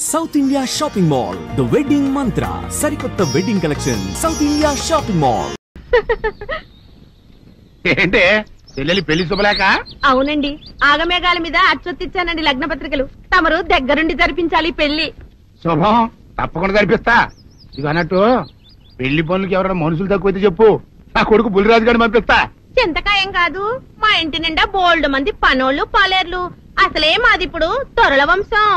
South India shopping mall the wedding మంత్ర సరికొత్త wedding collection south India shopping mall. ఏంటే చెల్లెలి పెళ్లి శుభలేక? అవునండి, ఆగమేఘాల మీద అచ్చొత్తిచ్చానండి లగ్న పత్రికలు. తమరు దగ్గరుండి జరిపించాలి పెళ్లి. శుభం, తప్పకుండా జరిపిస్తా. ఇది అన్నట్టు పెళ్లి పనులకి ఎవరైనా మనుషులు తక్కువైతే చెప్పు, నా కొడుకు బుల్లిరాజు గారిని పంపిస్తా. చింతకాయం కాదు, మా ఇంటి నిండా బోల్డ్ మంది పనోళ్ళు పాలేర్లు. అసలే మాది ఇప్పుడు తొరల వంశం.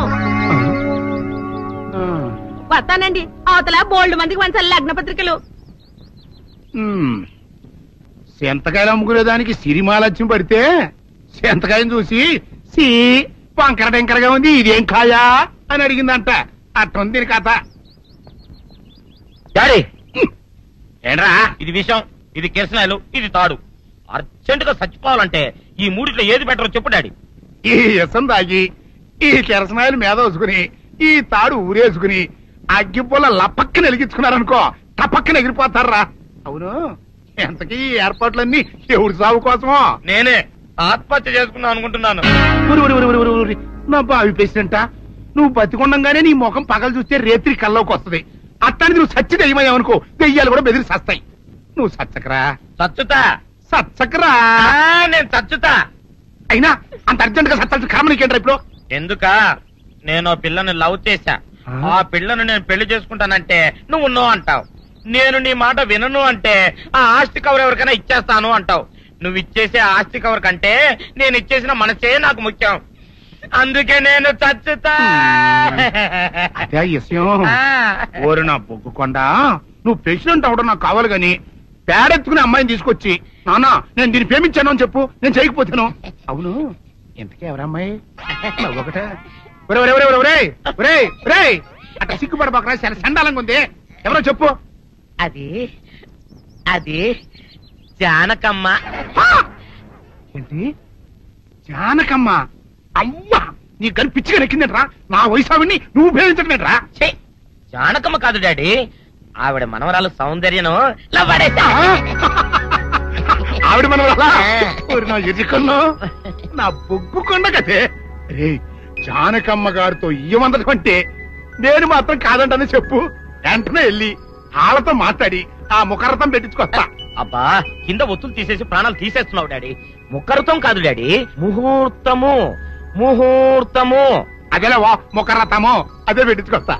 వస్తానండి, అవతల బోల్డ్ మందికి వంచాలి లగ్న పత్రికలు. సెంతకాయలు అమ్ముకునేదానికి సిరిమాలత్యం పడితే సెంతకాయం చూసి సి వంకర టెంకరగా ఉంది, ఇదేం కాయా అని అడిగిందంట. అట్టుంది దీని కథ. డాడీ ఏంట్రా ఇది విషయం, ఇది కిరసనాయలు, ఇది తాడు. అర్జెంట్ గా చచ్చిపోవాలంటే ఈ మూడిట్లో ఏది బెటర్ చెప్పు డాడీ. ఈ ఇసం దాగి ఈ కిరసనాయలు మీద వేసుకుని ఈ తాడు ఊరేసుకుని అగ్గిపూల లపక్కన వెలిగించుకున్నారనుకో టపక్కన ఎగిరిపోతారా. అవును, ఎంతకీ ఈ ఏర్పాట్లన్నీ ఎవరి సాగు కోసమో? నేనే ఆత్మహత్య చేసుకుందాం అనుకుంటున్నాను. నా బావి పేసినంట, నువ్వు బతికొండంగానే నీ ముఖం పగలు చూస్తే రేత్రి కల్లోకి వస్తుంది. అట్టానికి నువ్వు సచ్చి దెయ్యమయ్యావనుకో దెయ్యాలు కూడా బెదిరి సస్తాయి. నువ్వు సచ్చకరా చచ్చుతా, సచ్చకరా. నేను చచ్చుతా. అయినా అంత అర్జెంట్ గా సత్తాల్సిన కర్మ నీకేంట్రా ఇప్పుడు? ఎందుక నేను పిల్లని లవ్ చేశా, ఆ పిల్లను నేను పెళ్లి చేసుకుంటానంటే నువ్వు నో అంటావు. నేను నీ మాట వినను అంటే ఆ ఆస్తి కవర్ ఎవరికైనా ఇచ్చేస్తాను అంటావు. నువ్వు ఇచ్చేసే ఆస్తి కవర్ కంటే నేను ఇచ్చేసిన మనసే నాకు ముఖ్యం. అందుకే నేను చచ్చుతా. అదే విషయం. ఓరు నా బొగ్గుకొండ, నువ్వు ప్రెసిడెంట్ అవడం నాకు కావాలి గాని పేడెత్తుకునే అమ్మాయిని తీసుకొచ్చి నానా నేను దీన్ని ప్రేమించాను అని చెప్పు, నేను చేయకపోతాను. అవును, ఎంతకీ ఎవరమ్మాయి? ఒకటే అట్లా సిగ్గుపడబాకరా, చాలా సండాలంగా ఉంది. ఎవరో చెప్పు. అది అది జానకమ్మ. ఏంటి జానకమ్మ? అవ్వా, నీ గని పిచ్చిగా నెక్కిందంట్రా. నా వయసావిని నువ్వు ప్రేమించటమేట్రా? జానకమ్మ కాదు డాడీ, ఆవిడ మనవరాలు సౌందర్యను ఆవిడ మనవరాలా? నా ఎదుకున్నా నా బొగ్గుకొండ కదే. రే, జానకమ్మ గారితో ఇయ్యమందడం అంటే నేను మాత్రం కాదంటనే చెప్పు. వెంటనే వెళ్ళి వాళ్ళతో మాట్లాడి ఆ ముఖరథం పెట్టించుకొస్తా. అబ్బా, కింద ఒత్తులు తీసేసి ప్రాణాలు తీసేస్తున్నావు డాడీ. ముఖరథం కాదు డాడీ, ముహూర్తము. ముహూర్తము అదేలా ముఖరథము, అదే పెట్టించుకొస్తా.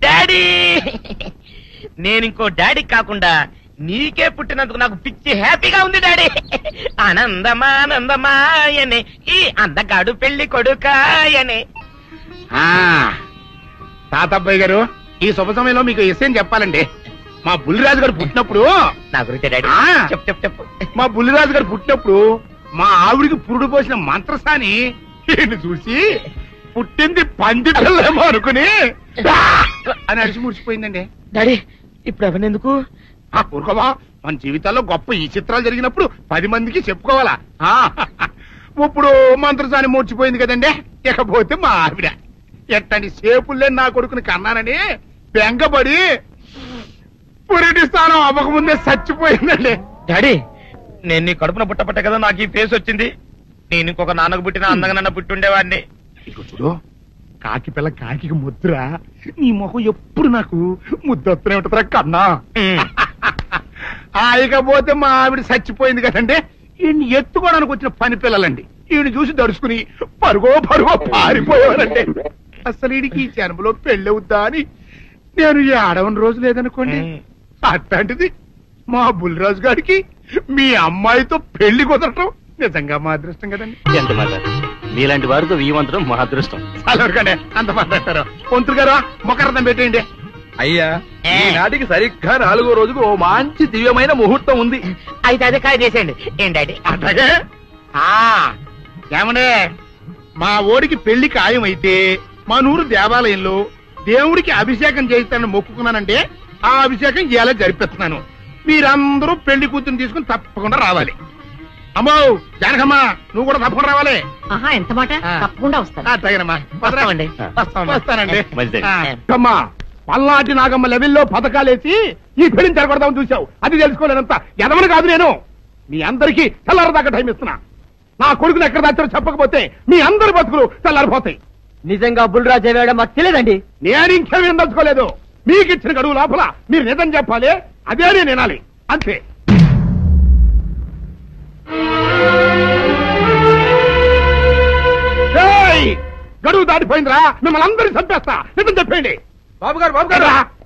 డాడీ, నేను ఇంకో డాడీ కాకుండా నీకే పుట్టినందుకు నాకు పిచ్చి హ్యాపీగా ఉంది డాడీ. ఆనందమానందమాయనే ఈ అందగాడు పెళ్లి కొడుకాయనే. తాతబ్బాయి గారు, ఈ శుభ సమయంలో మీకు విషయం చెప్పాలండి. మా బుల్లిరాజు గారు పుట్టినప్పుడు నా గురించి డాడీ చెప్పు చెప్పు చెప్పు. మా బుల్లిరాజు గారు పుట్టినప్పుడు మా ఆవిడికి పురుడు పోసిన మంత్రసాని ఈయన చూసి పుట్టింది పందిటలేమో అనుకుని అని అడిచి ముడిచిపోయిందండి. డాడీ ఇప్పుడు అవన్నెందుకు? ఊరుకోవా, మన జీవితాల్లో గొప్ప ఈ చిత్రాలు జరిగినప్పుడు 10 మందికి చెప్పుకోవాలా. ఇప్పుడు మంత్రసాని మూర్చిపోయింది కదండి. ఇకపోతే మా ఆవిడ ఎట్టండి సేపుల్లే నా కొడుకుని కన్నానని బెంగపడి పురిటి స్థానం అవ్వకముందే చచ్చిపోయిందండి. డాడీ, నేను నీ కడుపున పుట్టపట్టే కదా నాకు ఈ ఫేస్ వచ్చింది. నేను ఇంకొక నాన్నకు పుట్టిన అందంగా నన్ను పుట్టుండేవాడిని. ఇక చూడు, కాకి పిల్ల కాకి ముద్ర, నీ మొహం ఎప్పుడు నాకు ముద్దొత్తనే ఉంటుందిరా కన్నా. ఇకపోతే మా ఆవిడ చచ్చిపోయింది కదండి. ఈయన్ని ఎత్తుకోవడానికి వచ్చిన పని పిల్లలండి ఈయన చూసి దడుచుకుని పరుగో పారిపోయేవారండి. అసలు ఈడికి ఈ జన్మలో పెళ్ళవుద్దా అని నేను ఈ ఆడవని రోజు లేదనుకోండి. అట్లాంటిది మా బుల్లిరాజు గారికి మీ అమ్మాయితో పెళ్లి కుదరటం నిజంగా మా అదృష్టం కదండి. ఎంత మాట, మీలాంటి వారితో వీవంతరం మా అదృష్టం. చాలవరకండి, అంత మాట్లాడతారు. పొంతులు గారు మొకరథం పెట్టేయండి. అయ్యా, ఈనాటికి సరిగ్గా 4వ రోజుకు ఓ మంచి దివ్యమైన ముహూర్తం ఉంది. అయితే అదే కాయ చేసేయండి. ఏంటండి అట్లాగే ఏమనే, మా ఓడికి పెళ్లి ఖాయమైతే మా నూరు దేవాలయంలో దేవుడికి అభిషేకం చేయిస్తానని మొక్కుకున్నానంటే ఆ అభిషేకం ఇలా జరిపిస్తున్నాను. మీరందరూ పెళ్లి కూతురు తీసుకుని తప్పకుండా రావాలి. అమ్మో జానకమ్మ, నువ్వు కూడా తప్పకుండా రావాలి. ఎంత మాట, తప్పకుండా వస్తాను. అట్లాగేనమ్మా, వస్తామండి. వస్తానండి. అమ్మా, పల్నాటి నాగమ్మ లెవెల్లో పథకాలేసి ఈ పెళ్లిని జరగొడదామని చూసావు. అది తెలుసుకోలేనంత ఎదవని కాదు నేను. మీ అందరికీ తెల్లారదాకా టైం ఇస్తున్నా. నా కొడుకుని ఎక్కడ దాచారో చెప్పకపోతే మీ అందరి బతుకులు తెల్లారిపోతాయి. నిజంగా బుల్రాజు ఏవాడో మాకు తెలియదండి. నేను ఇంకేమీ దలుచుకోలేదు. మీకు ఇచ్చిన గడువు లోపల మీరు నిజం చెప్పాలి, అదే నేను వినాలి, అంతే. గడువు దాటిపోయిందిరా, మిమ్మల్ని అందరినీ చంపేస్తా, నిజం చెప్పండి. బాబు గారు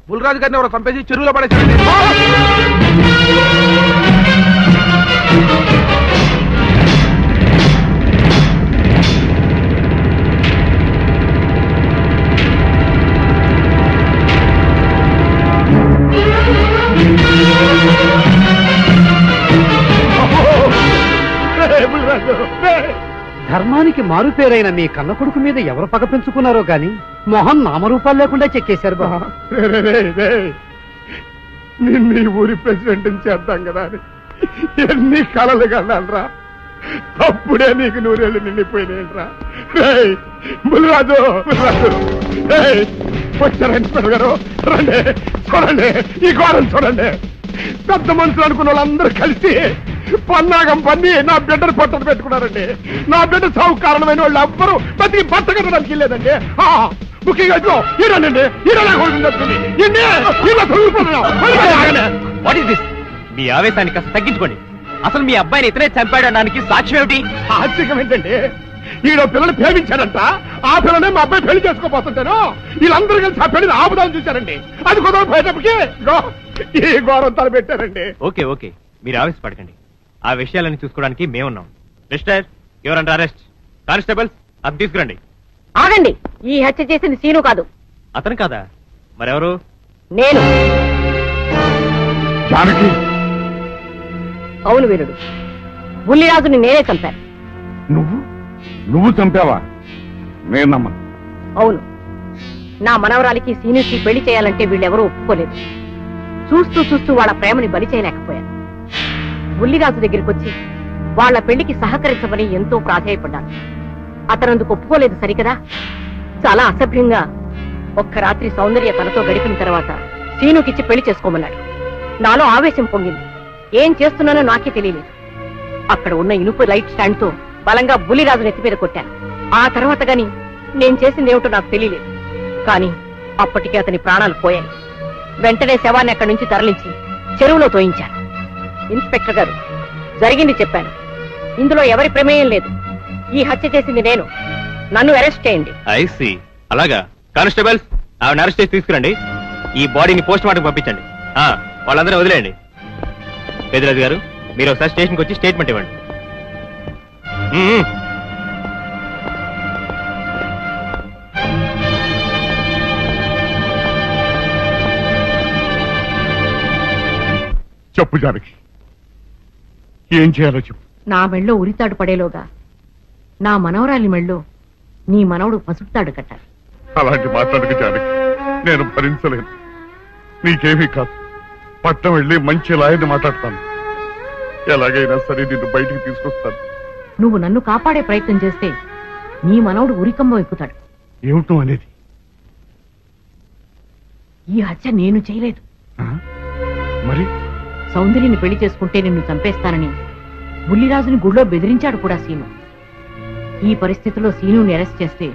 బుల్రాజు గారిని ఎవరో చంపేసి చెరువులో పడేసారండి. ధర్మానికి మారుపేరైన మీ కన్న కొడుకు మీద ఎవరు పగ పెంచుకున్నారో గాని మొహం నామరూపాలు లేకుండా చెక్కేశారు బాబా. నిన్ను ఈ ఊరి ప్రెసిడెంట్ చేద్దాం కదా అని ఎన్ని కలలు కన్నారా, అప్పుడే నీకు నూరేళ్ళు నిండిపోయినాయిరా. బుల్రాజు వచ్చారండి గారు, రండి చూడండి, ఈ గోడను చూడండి. పెద్ద మనుషులు అనుకున్న వాళ్ళందరూ కలిసి పన్నాగం పన్ని నా బిడ్డను పొట్టను పెట్టుకున్నారండి. నా బిడ్డ సాగు కారణమైన వాళ్ళు ఎవ్వరూ బతికి బట్ట కట్టడానికి వెళ్ళలేదండి. ముఖ్యంగా ఈరోనండి, మీ ఆవేశాన్ని కాస్త తగ్గించుకోండి. అసలు మీ అబ్బాయిని ఇతనే చంపాడడానికి సాక్ష్యం ఏమిటి? సాక్ష్యం ఏంటండి, ఈడో పిల్లలు ప్రేమించాడంట, ఆ పిల్లనే మా అబ్బాయి పెళ్లి చేసుకోబోతుంటాను. వీళ్ళందరూ కలిసి ఆ పెళ్లిని ఆపుదాం చూశారండి. అది కుదరపోయేటప్పటికి ఈ ఘోరం తలపెట్టారండి. ఓకే ఓకే, మీరు ఆవేశపడకండి. ఆ విషయాలను చూసుకోవడానికి మేమున్నాం. Mister your under arrest. Constables అది తీసుకురండి. ఆగండి, ఈ హత్య చేసింది సీను కాదు. అతను కాదా? మరెవరు? నేను. జానకి. అవును వీరుడు, బుల్లిరాజుని నేనే చంపాను. నువ్వు చంపావా? నేను నమ్మను. అవును, నా మనవరాలికి సీనుకి పెళ్లి చేయాలంటే వీళ్ళెవరూ ఒప్పుకోలేదు. చూస్తూ చూస్తూ వాళ్ళ ప్రేమని బలి చేయలేకపోయాను. బుల్లిరాజు దగ్గరికి వచ్చి వాళ్ళ పెళ్లికి సహకరించమని ఎంతో ప్రాధేయపడ్డాను. అతనందుకు ఒప్పుకోలేదు సరికదా. చాలా అసభ్యంగా ఒక్క రాత్రి సౌందర్య తనతో గడిపిన తర్వాత సీనుకిచ్చి పెళ్లి చేసుకోమన్నాడు. నాలో ఆవేశం పొంగింది. ఏం చేస్తున్నానో నాకే తెలియలేదు. అక్కడ ఉన్న ఇనుపు లైట్ స్టాండ్ తో బలంగా బుల్లిరాజు నెత్తి మీద కొట్టాను. ఆ తర్వాత గాని నేను చేసింది ఏమిటో నాకు తెలియలేదు. కానీ అప్పటికే అతని ప్రాణాలు పోయాయి. వెంటనే శవాన్ని అక్కడి నుంచి తరలించి చెరువులో తోయించాను. ఇన్స్పెక్టర్ గారు, జరిగింది చెప్పాను. ఇందులో ఎవరి ప్రమేయం లేదు. ఈ హత్య చేసింది నేను. నన్ను అరెస్ట్ చేయండి. ఐసీ, అలాగా. కానిస్టేబుల్స్ ఆవిడ అరెస్ట్ చేసి తీసుకురండి. ఈ బాడీని పోస్ట్ మార్టం పంపించండి. వాళ్ళందరూ వదిలేయండి. పెద్దరాజు గారు, మీరు ఒకసారి స్టేషన్కి వచ్చి స్టేట్మెంట్ ఇవ్వండి. చెప్పు జానకి, ఏం చేయాలో చెప్పు. నా మెళ్ళో ఉరితాడు పడేలోగా నా మనవరాలి మెళ్ళో నీ మనవడు పసుపుతాడు కట్టాలి. అలాంటి మాట్లాడక జానకి, నేను భరించలేను. నీకేమీ కాదు, పట్నం వెళ్ళి మంచి లాయర్ని మాట్లాడతాను. ఎలాగైనా సరే నిన్ను బయటికి తీసుకొస్తాను. నువ్వు నన్ను కాపాడే ప్రయత్నం చేస్తే నీ మనవడు ఉరికమ్మ ఎక్కుతాడు. ఏమిటో అనేది? ఈ హత్య నేను చేయలేదు. మరి సౌందర్యని పెళ్లి చేసుకుంటే నిన్ను చంపేస్తానని బుల్లిరాజుని గుళ్ళో బెదిరించాడు కూడా సీను. ఈ పరిస్థితిలో సీనుని అరెస్ట్ చేస్తే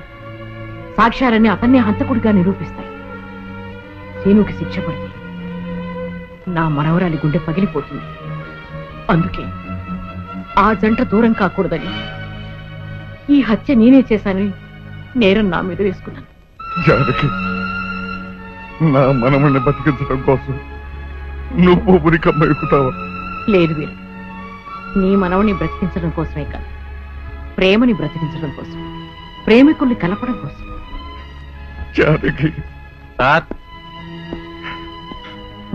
సాక్ష్యాలన్నీ అతన్నే హంతకుడిగా నిరూపిస్తాయి. సీనుకి శిక్ష పడితే నా మనవరాలి గుండె పగిలిపోతుంది. అందుకే ఆ జంట దూరం కాకూడదని ఈ హత్య నేనే చేశానని నేరం నా మీద వేసుకున్నాను. జానకి, నా మనమని బతికించడం కోసం నువ్వు ఉరికమ్మ ఎక్కుతావా? లేదు వీరు, నీ మనవని బ్రతికించడం కోసమే కాదు, ప్రేమని బ్రతికించడం కోసం, ప్రేమికుల్ని కలపడం కోసం. జానకి,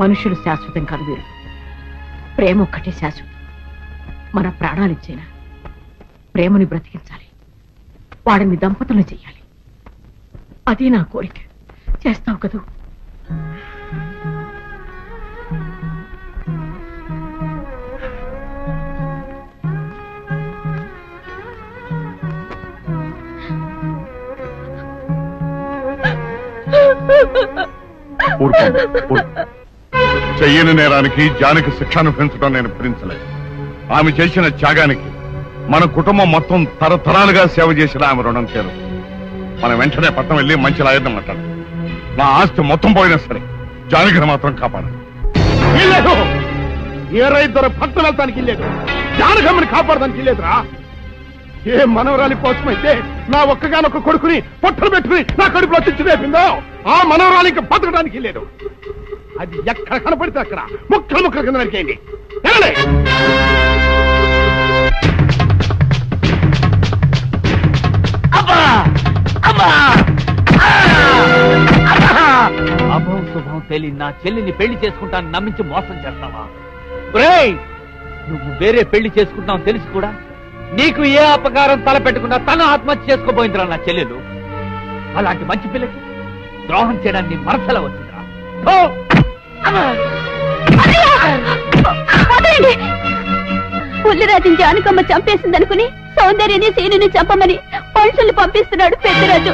మనుషులు శాశ్వతం కాదు వీరు, ప్రేమ ఒక్కటే శాశ్వతం. మన ప్రాణాలిచ్చేనా ప్రేమని బ్రతికించాలి, వాడిని దంపతులు చెయ్యాలి. అదే నా కోరిక. చేస్తావు కదూ? చెయ్యని నేరానికి జానకి శిక్షను పెంచడం నేను భరించలేదు. ఆమె చేసిన త్యాగానికి మన కుటుంబం మొత్తం తరతరాలుగా సేవ చేసిన ఆమె రుణం చేరు. మనం వెంటనే పట్నం వెళ్ళి మంచి లాయర్ని మాట్లాడు. నా ఆస్తి మొత్తం పోయినా సరే జానకిని మాత్రం కాపాడు. ఇల్లేదు ఏ రైతు పట్నం వెళ్తానికి ఇల్లేదు, జానకమ్మని కాపాడడానికి ఇల్లేదురా. ఏ మనవరాలి కోసమైతే నా ఒక్కగానొక్క కొడుకుని పొట్టలు పెట్టుకుని నా కడుపులో తెచ్చి రేపిందో ఆ మనవరాలికి బతకడానికి లేదు. అది ఎక్కడ కనపడితే అక్కడ ముక్కలు ముక్కల కింద నరికేయండి. అభం శుభం తెలియని నా చెల్లిని పెళ్లి చేసుకుంటాను నమ్మించి మోసం చేస్తావా? నువ్వు వేరే పెళ్లి చేసుకుంటావు తెలిసి కూడా నీకు ఏ అపకారం తలపెట్టకుండా తన ఆత్మహత్య చేసుకోబోయిందిరా నా చెల్లెలు. అలాంటి మంచి పిల్లకి ద్రోహం చేయడానికి మనసులో వచ్చిందిరా. పుల్లిరాజుని జానకమ్మ చంపేసిందనుకుని సౌందర్యని సీనుని చంపమని మనుషుల్ని పంపిస్తున్నాడు పెద్దరాజు.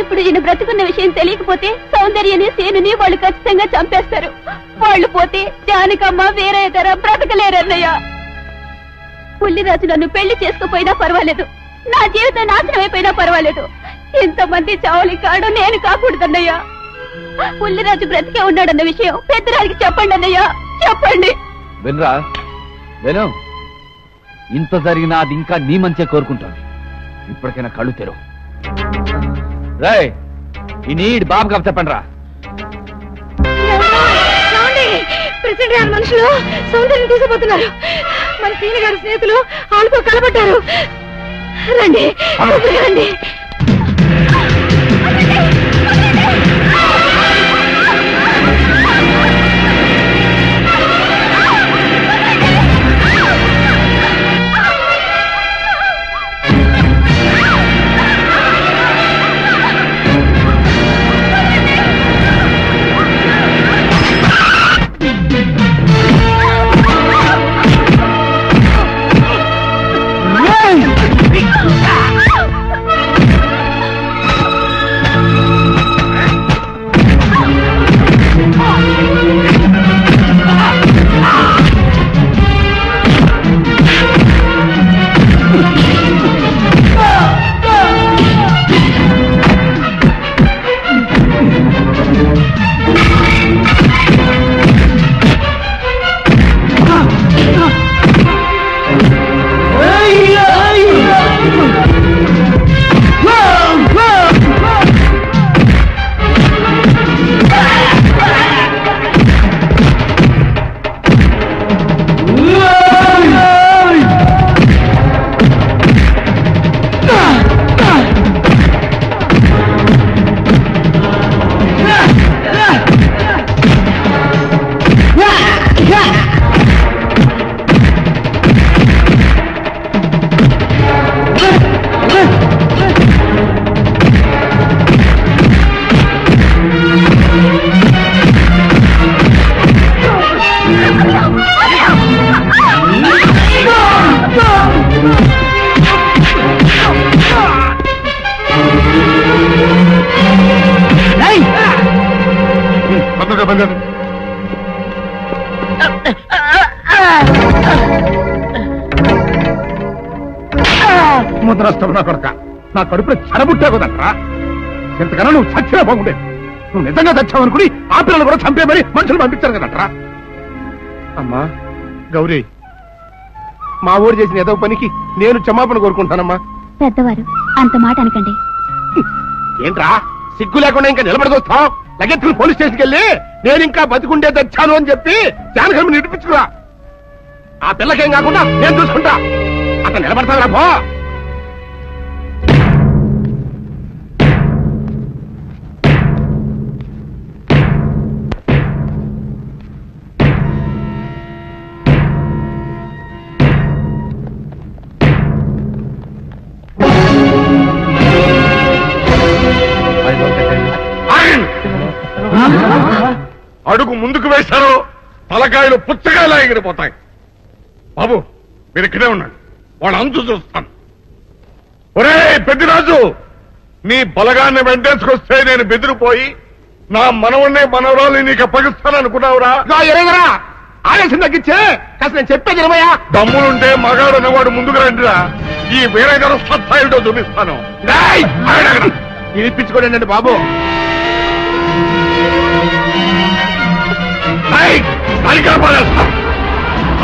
ఇప్పుడు ఈయన బ్రతుకున్న విషయం తెలియకపోతే సౌందర్యని సీనుని వాళ్ళు ఖచ్చితంగా చంపేస్తారు. వాళ్ళు పోతే జానకమ్మ వేరే ధర బ్రతకలేరన్నయ్య. పుల్లిరాజు నన్ను పెళ్లి చేసుకోపోయినా పర్వాలేదు, నా జీవితం నాశనం అయిపోయినా పర్వాలేదు, ఇంతమంది చావులి కాడు నేను కాకూడదన్నయ్యా. పుల్లిరాజు బ్రతికే ఉన్నాడన్న విషయం పెద్దరాజుకి చెప్పండి అన్నయ్యా, చెప్పండి. వినరా విను, ఇంత జరిగినా అది ఇంకా నీ మంచిగా కోరుకుంటాను. ఇప్పటికైనా కళ్ళు తెరు. రేయ్ ఈ నీడ్ బాబు కప్ చెప్పండి రా. ప్రెసిడెంట్ గారి మనుషులు సౌందర్యం తీసుకుపోతున్నారు. మన సీని గారి స్నేహితులు వాళ్ళతో కలబడ్డారు. రండి రండి. ముద్రస్తున్నా కొడక, నా కడుపులో చెడబుట్టే కదట్రా. ఇంతకన్నా నువ్వు చచ్చినా బాగుండేది. నువ్వు నిజంగా చచ్చావనుకుని ఆ పిల్లలు కూడా చంపేమని మనుషులు పంపించారు కదట్రా. అమ్మా గౌరీ, మా ఊరు చేసిన ఏదో పనికి నేను క్షమాపణ కోరుకుంటానమ్మా. పెద్దవారు అంత మాట అనకండి. ఏంట్రా సిగ్గు లేకుండా ఇంకా నిలబడదొస్తావు? లగెత్తుకుని పోలీస్ స్టేషన్కి వెళ్ళి నేను ఇంకా బతికుండే తెచ్చాను అని చెప్పి జానకమ్మని నిడిపించుకురా. ఆ పిల్లకేం కాకుండా నేను చూసుకుంటా. అక్కడ నిలబడతావురా పో. అడుగు ముందుకు వేశారు, తలకాయలు పుచ్చకాయలా ఎగిరిపోతాయి. బాబు మీరు ఇక్కడే ఉన్నాడు, వాళ్ళ అంతు చూస్తాను. ఒరే పెద్దిరాజు, నీ బలగాన్ని వెంటేసుకొస్తే నేను బెదిరిపోయి నా మనవన్నే మనవరాలు నీకు అప్పగిస్తాను అనుకున్నావురా? ఆవేశం తగ్గించే కాస్త నేను చెప్పేది ఇరవయా. దమ్ములుంటే మగాడు అనేవాడు ముందుకు రండిరా. ఈ వేరే గారు సత్తా ఏమిటో చూపిస్తాను. వినిపించుకోండి బాబు.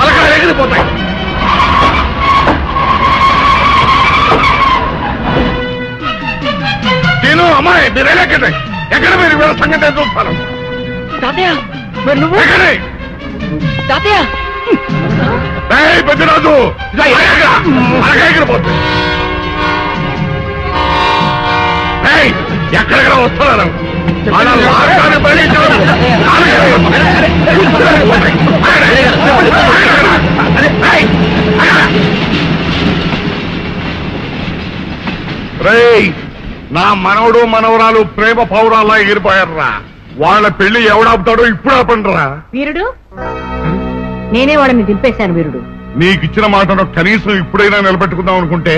అలాగా ఎగిరిపోతాయి. నేను అమ్మాయి మీరు ఎక్కడే ఎక్కడ మీరు వీళ్ళ సంగతి ఏం చూస్తాను. పెద్దరాజు అలాగే ఎగిరిపోతుంది. ఎక్కడెక్కడ వస్తున్నారు నా మనవడు మనవరాలు ప్రేమ పౌరాల్లా ఎగిరిపోయారా. వాళ్ళ పెళ్లి ఎవడాపుతాడో ఇప్పుడు ఆపండిరా. వీరుడు నేనే వాళ్ళని దింపేశాను. వీరుడు నీకిచ్చిన మాటను కనీసం ఇప్పుడైనా నిలబెట్టుకుందాం అనుకుంటే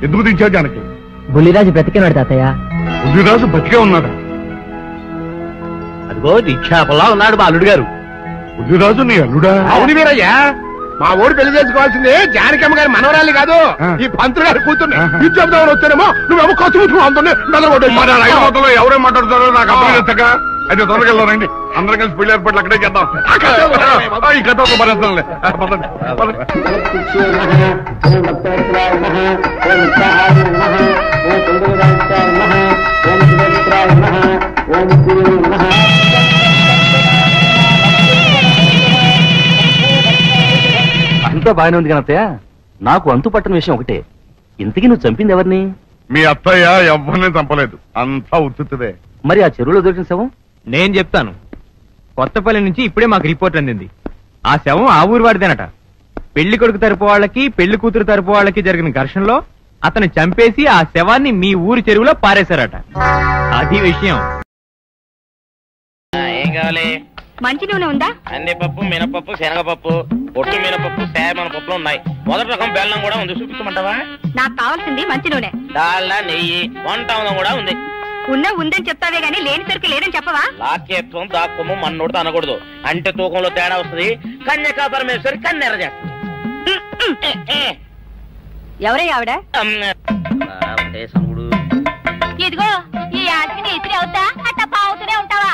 ఎందుకు దించా జానకి? బుల్లిరాజు బ్రతికినాడు తాతయ్య. బుల్లిరాజు బతికే ఉన్నాడా? అదిగో నిక్షేపంలా ఉన్నాడు మా అల్లుడు గారు. బుల్లిరాజు నీ అల్లుడా? అవును వీరయ్యా, మా ఊరు పెళ్లి చేసుకోవాల్సింది జానకమ్మ గారి మనవరాలి కాదు, ఈ పంతులు గారి కూతుర్ని. ఇది చెప్దామని వచ్చానేమో నువ్వేమో ఖర్చు అందరినీ మొదలు ఎవరేం మాట్లాడుతారో నాకు అర్థం. అయితే త్వరగా వెళ్ళారండి, అందరం కలిసి పెళ్లి ఏర్పాట్లు అక్కడే చేద్దాం. ఈ కథ ఒక భరిస్తాంలే. అంతా బాగానే ఉంది కానీ అత్తయ్య, నాకు అంతు పట్టని విషయం ఒకటే. ఇంతకీ నువ్వు చంపింది ఎవరిని? మీ అత్తయ్య ఎవరిని చంపలేదు, అంతా ఉత్తుదే. మరి ఆ చెరువులో దొరికిన శవం? నేను చెప్తాను. కొత్తపల్లి నుంచి ఇప్పుడే మాకు రిపోర్ట్ అందింది. ఆ శవం ఆ ఊరు వాడిదేనట. పెళ్లి కొడుకు తరపు వాళ్ళకి పెళ్లి కూతురు తరపు వాళ్ళకి జరిగిన ఘర్షణలో అతను చంపేసి ఆ శవాన్ని మీ ఊరి చెరువులో పారేశారట. అది విషయం. ఏం కావాలి? మంచి నూనె ఉందా? కందిపప్పు, మినపప్పు, శనగపప్పు, పొట్టు మినపప్పు, సేమన పప్పులు ఉన్నాయి. మొదటి రకం బెల్లం కూడా ఉంది, చూపించమంటావా? నాకు కావాల్సింది మంచి నూనె. డాల్డా, నెయ్యి, వంట కూడా ఉంది. ఉందని చెప్తావే గానీ లేని సరికి లేదని చెప్పవా? లాక్యత్వం దాక్కుము మన్నోడితో అనకూడదు, అంటే తూకంలో తేడా వస్తుంది. కన్యకా పరమేశ్వరి కన్నెర చేస్తుంది. ఎవరే ఆవిడ? సనుగుడు. ఇదిగో ఈ ఆటకి ఇస్త్రీ అవుతా అట్ట పావుతూనే ఉంటావా?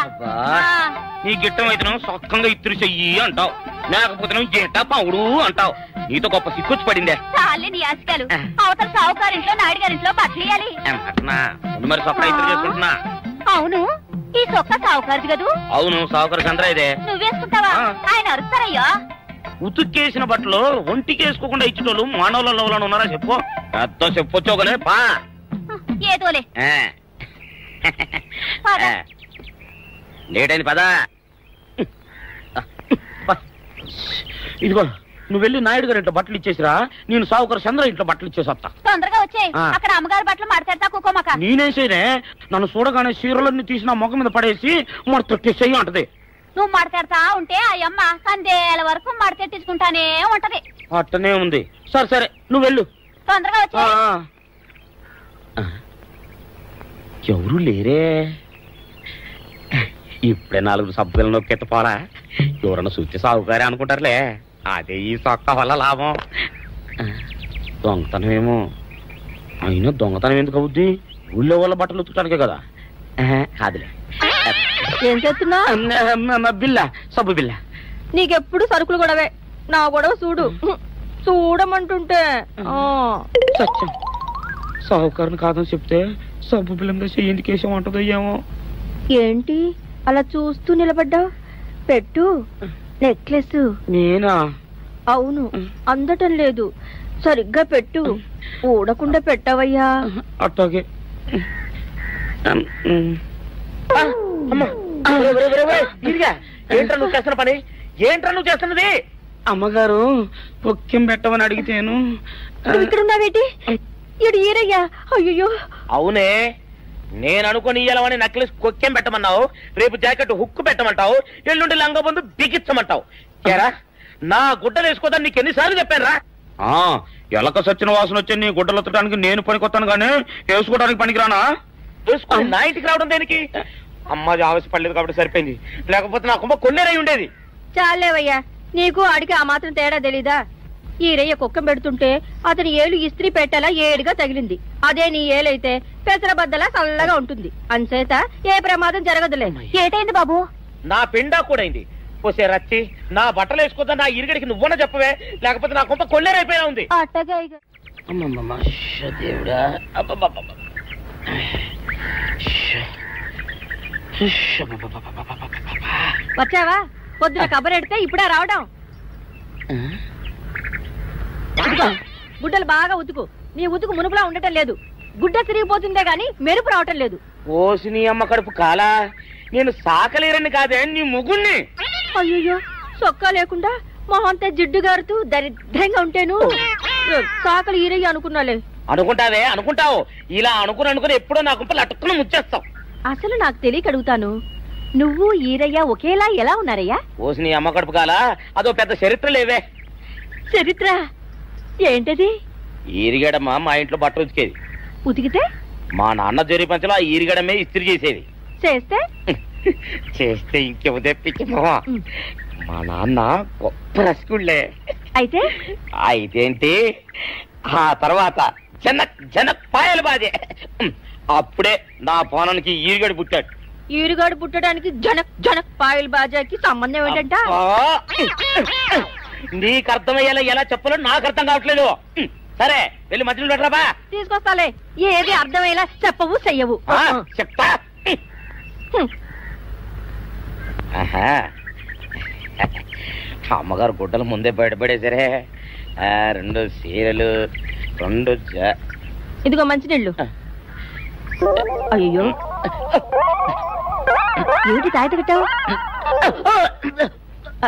నీ గిట్టం అయితే సొక్కంగా ఇత్తురు చెయ్యి అంటావు, లేకపోతే గిట్ట పావుడు అంటావు. నీతో గొప్ప సిక్కుచ్చి పడిందే. చాలే నీ ఆశకాలు. అవతల సావుకారింట్లో నాయుడు గారింట్లో బట్టలేయాలి. మరి సొక్క ఇత్తురు చేసుకుంటున్నా. అవును, ఈ సొక్క సావుకారిది కదూ? అవును, సావుకారు చంద్ర ఇదే. నువ్వేసుకుంటావా? ఆయన అరుస్తారయ్యో. ఉతుక్కేసిన బట్టలు ఒంటికేసుకోకుండా ఇచ్చేటోళ్ళు మానవులలో ఉన్నారా చెప్పు? పెద్ద చెప్పొచ్చోగనే పా. ఏదోలే లేట్ అయింది పదా. ఇదిగో నువ్వు వెళ్ళి నాయుడు గారి ఇంట్లో బట్టలు ఇచ్చేసిరా, నేను సావుకారు చంద్ర ఇంట్లో బట్టలు ఇచ్చేసి వస్తా. తొందరగా వచ్చే. అక్కడ అమ్మగారి బట్టలు మాడతాడతా కుకోమక. నేనేసేనే నన్ను చూడగానే చీరలన్నీ తీసి నా ముఖం మీద పడేసి మడతెట్టేసేయి అంటది. నువ్వు మడతెడతా ఉంటే ఆ అమ్మ కందేల వరకు మడతెట్టించుకుంటానే ఉంటది. అట్టనే ఉంది. సరే సరే నువ్వు వెళ్ళు. తొందరగా వచ్చే. ఎవరు లేరే. ఇప్పుడే 4 సబ్బులు నొక్కెత్త పోరా. ఎవరన్నా చూస్తే సాగుకారే అనుకుంటారులే. అదే ఈ సొక్క వల్ల లాభం. దొంగతనం ఏమో. అయినా దొంగతనం ఎందుకు అవుద్ది? ఊళ్ళో వాళ్ళ బట్టలు ఉతుకడానికే కదా. కాదులే. ఏం చేస్తున్నా? బిల్ల, సబ్బు బిల్ల. నీకెప్పుడు సరుకులు గొడవే. నా గొడవ చూడు. చూడమంటుంటే సత్యం, సాహుకారుని కాదని చెప్తే సబ్బు బిల్ల మీద ఎందుకు వేసామంటుందో ఏమో. ఏంటి అలా చూస్తూ నిలబడ్డావు? పెట్టు. నెక్లెస్. నేనా? అవును, అందటం లేదు. సరిగ్గా పెట్టు. ఊడకుండా పెట్టవయ్యా. అట్టాగే. ఏంట్రా నువ్వు చేస్తున్న పని? ఏంట్రా నువ్వు చేస్తున్నది? అమ్మగారు పొక్కెం పెట్టమని అడిగితేను. ఇక్కడున్నావేటి? ఇడు ఈరయ్యా. అయ్యో. అవునే, నేను అనుకుని ఇయ్యాలని నెక్లెస్ కొక్కెం పెట్టమన్నావు, రేపు జాకెట్ హుక్కు పెట్టమంటావు, ఎల్లుండి లంగబందు బిగించమంటావు. ఏరా నా గుడ్డలు వేసుకోదాన్ని నీకు ఎన్నిసార్లు చెప్పాను రా. ఎలక సచ్చిన వాసన వచ్చి నీ గుడ్డలు ఎత్తడానికి నేను పనికొత్తాను గానీ వేసుకోవడానికి పనికిరానా? వేసుకుని నా ఇంటికి రావడం దేనికి? అమ్మాది ఆవేశపడలేదు కాబట్టి సరిపోయింది, లేకపోతే నా కుమ్మ కొన్నేరై ఉండేది. చాలేవయ్యా, నీకు ఆడికి ఆ మాత్రం తేడా తెలీదా? ఈరయ్య కుక్కం పెడుతుంటే అతని ఏలు ఇస్త్రీ పెట్టేలా ఏడుగా తగిలింది. అదే నీ ఏలైతే పెసరబద్దలా చల్లగా ఉంటుంది. అంచేత ఏ ప్రమాదం జరగదులే. ఏటైంది బాబు? నా పిండా కూడా అయింది. పోసే రచ్చి నా బట్టలు వేసుకోద్దా నా ఇరుగడికి నువ్వన చెప్పవే, లేకపోతే నా కొంత కొల్లేరైపోయినా ఉంది. అట్టగా దేవుడా. వచ్చావా? పొద్దున కబరెడితే ఇప్పుడే రావడం. గుడ్డలు బాగా ఉతుకు. నీ ఉతుకు మునుపులా ఉండటం లేదు. గుడ్డ తిరిగిపోతుందే గాని మెరుపు రావటం లేదు. ఓసి నీ అమ్మ కడుపు కాలా, నేను సాకలేరని కాదే నీ ముగ్గుణ్ణి. అయ్యో, సొక్కా లేకుండా మొహంతా జిడ్డు గారుతూ దరిద్రంగా ఉంటేను సాకలు ఈరయ్య అనుకున్నాలే. అనుకుంటావే అనుకుంటావు. ఇలా అనుకుని ఎప్పుడో నా గుంపలు అటుక్కున ముచ్చేస్తావు. అసలు నాకు తెలియక అడుగుతాను, నువ్వు ఈరయ్య ఒకేలా ఎలా ఉన్నారయ్యా? ఓసి నీ అమ్మ కడుపు కాలా, అదో పెద్ద చరిత్ర లేవే. చరిత్ర ఏంటది? ఈరిగడమ్మ మా ఇంట్లో బట్టలు ఉతికేది. ఉతికితే మా నాన్న జరి పంచలో ఆ ఈరిగడమే ఇస్త్రీ చేసేది. చేస్తే చేస్తే ఇంకెవ తెప్పించమా. మా నాన్న గొప్ప రసికుళ్ళే. అయితే అయితేంటి, ఆ తర్వాత జనక్ పాయలు బాధే. అప్పుడే నా పోనానికి ఈరిగడు పుట్టాడు. ఈరుగాడు పుట్టడానికి జనక్ పాయల్ బాజాకి సంబంధం ఏంటంట? నీకు అర్థమయ్యేలా ఎలా చెప్పాలో నాకు అర్థం కావట్లేదు. సరే వెళ్ళి మధ్యలో పెట్టరాబా. తీసుకొస్తాలే. ఏది అర్థమయ్యేలా చెప్పవు చెయ్యవు. చెప్తా. అమ్మగారు గుడ్డలు ముందే బయటపడేసరే. 2 చీరలు, 2 ఇదిగో మంచినీళ్ళు. అయ్యో, ఏమిటి తాయిత కట్టావు?